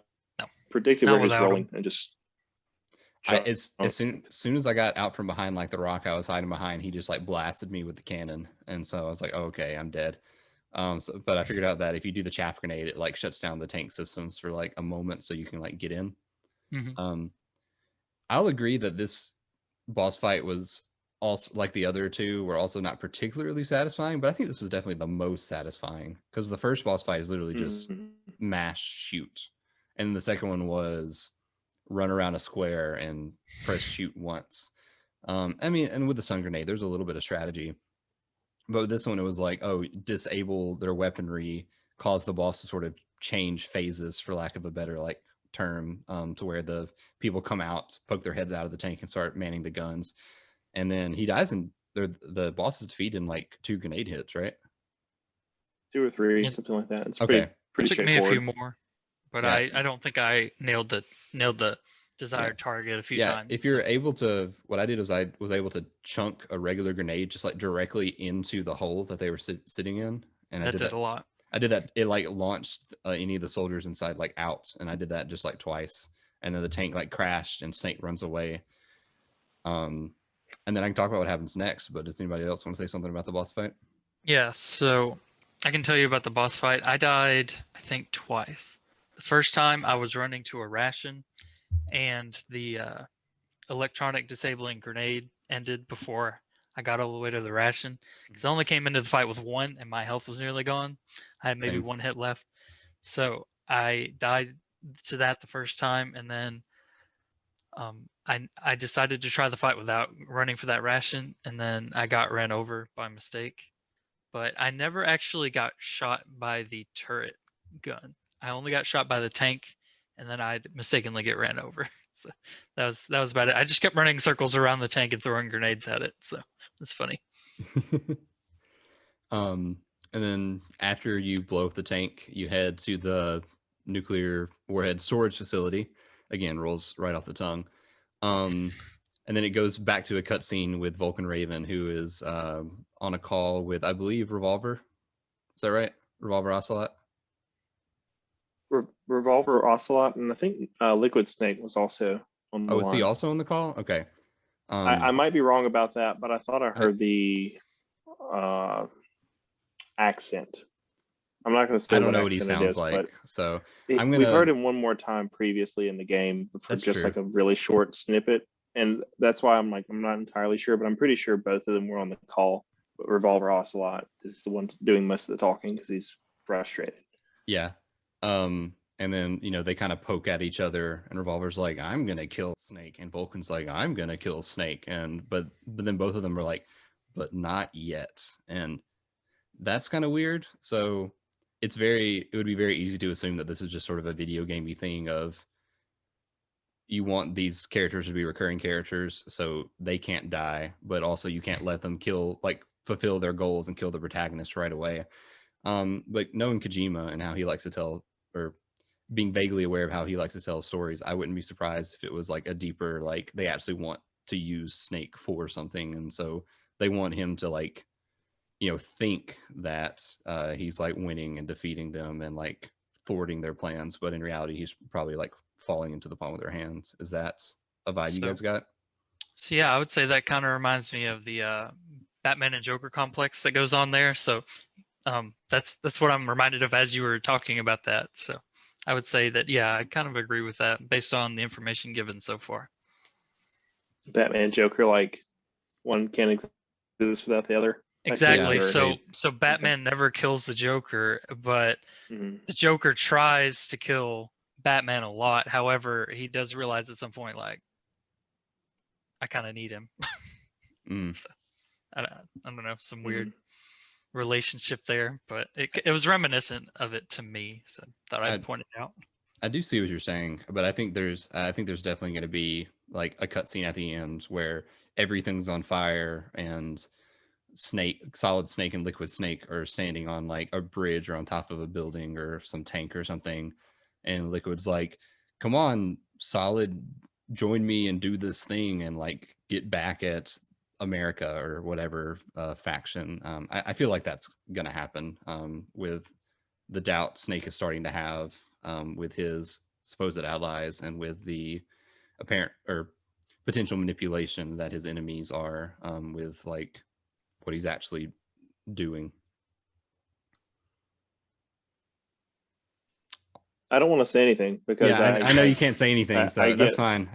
predicted Not we're just without rolling 'em. and just. As soon as I got out from behind like the rock I was hiding behind, he just like blasted me with the cannon, and so I was like, oh, okay, I'm dead. But I figured out that if you do the chaff grenade, it like shuts down the tank systems for like a moment, so you can like get in. I'll agree that this boss fight was also, like the other two, were also not particularly satisfying, but I think this was definitely the most satisfying because the first boss fight is literally just mash shoot, and the second one was run around a square and press shoot once. I mean, and with the sun grenade, there's a little bit of strategy, but with this one, it was like, oh, disable their weaponry, cause the boss to sort of change phases, for lack of a better like term, to where the people come out, poke their heads out of the tank, and start manning the guns, and then he dies, and the boss is defeated in like 2 grenade hits, right? 2 or 3, something like that. It's okay. pretty It took me a straightforward. few more, but yeah. I don't think I nailed the desired target a few Yeah, times. if you're able to, what I did was I was able to chunk a regular grenade just like directly into the hole that they were sitting in, and I that did did that. a lot. I did that. It like launched any of the soldiers inside like out, and I did that just like twice, and then the tank like crashed and Snake runs away. And then I can talk about what happens next. But does anybody else want to say something about the boss fight? Yeah, so I can tell you about the boss fight. I died, I think, twice. The first time I was running to a ration, and the electronic disabling grenade ended before I got all the way to the ration. Because I only came into the fight with one, and my health was nearly gone. I had maybe Same. one hit left. So I died to that the first time, and then I decided to try the fight without running for that ration, and then I got ran over by mistake. But I never actually got shot by the turret gun. I only got shot by the tank, and then I'd mistakenly get ran over. So that was about it. I just kept running circles around the tank and throwing grenades at it. So it's funny. And then after you blow up the tank, you head to the nuclear warhead storage facility. Again, rolls right off the tongue. And then it goes back to a cutscene with Vulcan Raven, who is on a call with, I believe, Revolver. Is that right? Revolver Ocelot? Revolver Ocelot, and I think Liquid Snake was also on the Oh, line. is he also on the call? Okay. I might be wrong about that, but I thought I heard the accent. I'm not going to say I don't know what he accent it sounds is, like. So but we've heard him one more time previously in the game for That's just true. like a really short snippet. And that's why I'm like, I'm not entirely sure, but I'm pretty sure both of them were on the call. But Revolver Ocelot is the one doing most of the talking because he's frustrated. Yeah. And then, you know, they kind of poke at each other, and Revolver's like, I'm gonna kill Snake, and Vulcan's like, I'm gonna kill Snake. And but then both of them are like, but not yet. And that's kind of weird. So it would be very easy to assume that this is just sort of a video gamey thing of you want these characters to be recurring characters so they can't die, but also you can't let them fulfill their goals and kill the protagonist right away. But knowing Kojima and how he likes to tell, or being vaguely aware of how he likes to tell stories, I wouldn't be surprised if it was like a deeper, like they actually want to use Snake for something, and so they want him to like, you know, think that he's like winning and defeating them and like thwarting their plans, but in reality he's probably like falling into the palm of their hands. Is that a vibe you guys got? So yeah, I would say that kind of reminds me of the Batman and Joker complex that goes on there. So that's what I'm reminded of as you were talking about that. So I would say that, yeah, I kind of agree with that based on the information given so far. Batman Joker, like one can't exist without the other. Exactly. Yeah, So Batman never kills the Joker, but Mhm. the Joker tries to kill Batman a lot. However, he does realize at some point, like, I kind of need him. So, I don't know, some weird relationship there, but it was reminiscent of it to me. So thought I'd point it out. I do see what you're saying, but I think there's definitely going to be like a cutscene at the end where everything's on fire and Solid Snake and Liquid Snake are standing on like a bridge or on top of a building or some tank or something, and Liquid's like, come on, Solid, join me and do this thing and like get back at America or whatever faction. I feel like that's gonna happen with the doubt Snake is starting to have with his supposed allies and with the apparent or potential manipulation that his enemies are with like what he's actually doing. I don't want to say anything because I know you can't say anything, so that's fine.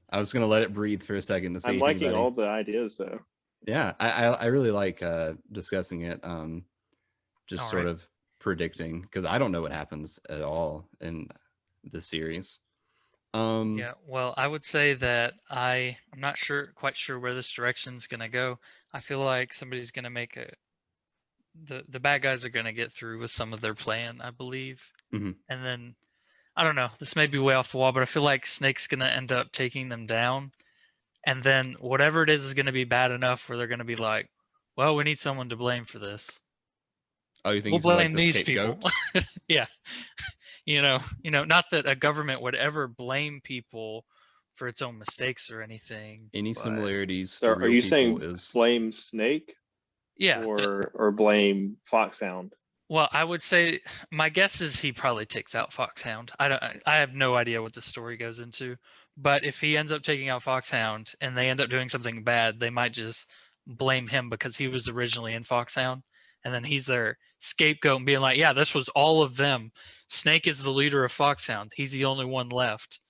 I was gonna let it breathe for a second to see. I'm if liking anybody... all the ideas though. Yeah, I really like discussing it. Just All sort right. of predicting, because I don't know what happens at all in the series. Yeah, well, I would say that I'm not quite sure where this direction's gonna go. I feel like somebody's gonna make the bad guys are gonna get through with some of their plan, I believe. Mhm. And then I don't know, this may be way off the wall, but I feel like Snake's gonna end up taking them down. And then whatever it is gonna be bad enough where they're gonna be like, well, we need someone to blame for this. Oh, you think We'll he's gonna be like blame the these people. scapegoat? Yeah. Not that a government would ever blame people for its own mistakes or anything. Any but similarities So to are real you people saying is blame Snake yeah, or blame Foxhound? well, I would say my guess is he probably takes out Foxhound. I have no idea what the story goes into, but if he ends up taking out Foxhound and they end up doing something bad, they might just blame him because he was originally in Foxhound, and then he's their scapegoat and being like, "Yeah, this was all of them. Snake is the leader of Foxhound. He's the only one left.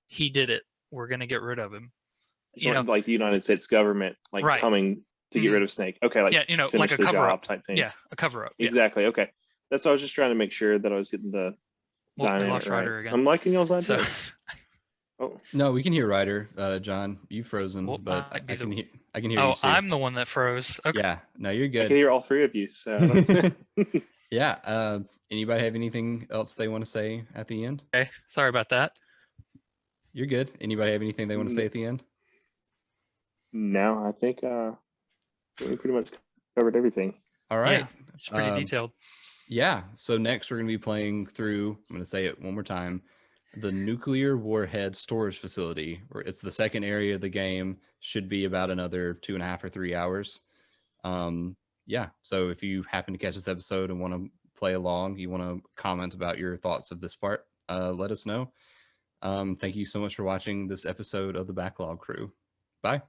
He did it. We're gonna get rid of him." You know, Like the United States government, like Right. coming to get Mhm. rid of Snake. Okay, like yeah, like finish a the cover job up. type thing. Yeah, a cover up. Yeah. Exactly. Okay, that's what I was just trying to make sure that I was getting the Well, we dynamic lost right. Ryder again. I'm liking y'all's So, idea. Oh, no. We can hear Ryder. John, you frozen, well, but might be I can the- hear. I can hear you oh, too. I'm the one that froze. Okay. Yeah. No, you're I can good. hear all three of you. So I don't- Yeah. Anybody have anything else they want to say at the end? Okay. Sorry about that. You're good. Anybody have anything they want to say at the end? no, I think we pretty much covered everything. All right. Yeah, it's pretty detailed. Yeah. So next we're going to be playing through, I'm going to say it one more time, the Nuclear Warhead Storage Facility, where it's the second area of the game, should be about another 2.5 or 3 hours. Yeah. So if you happen to catch this episode and want to play along, you want to comment about your thoughts of this part, let us know. Thank you so much for watching this episode of the Backlog Crew. Bye.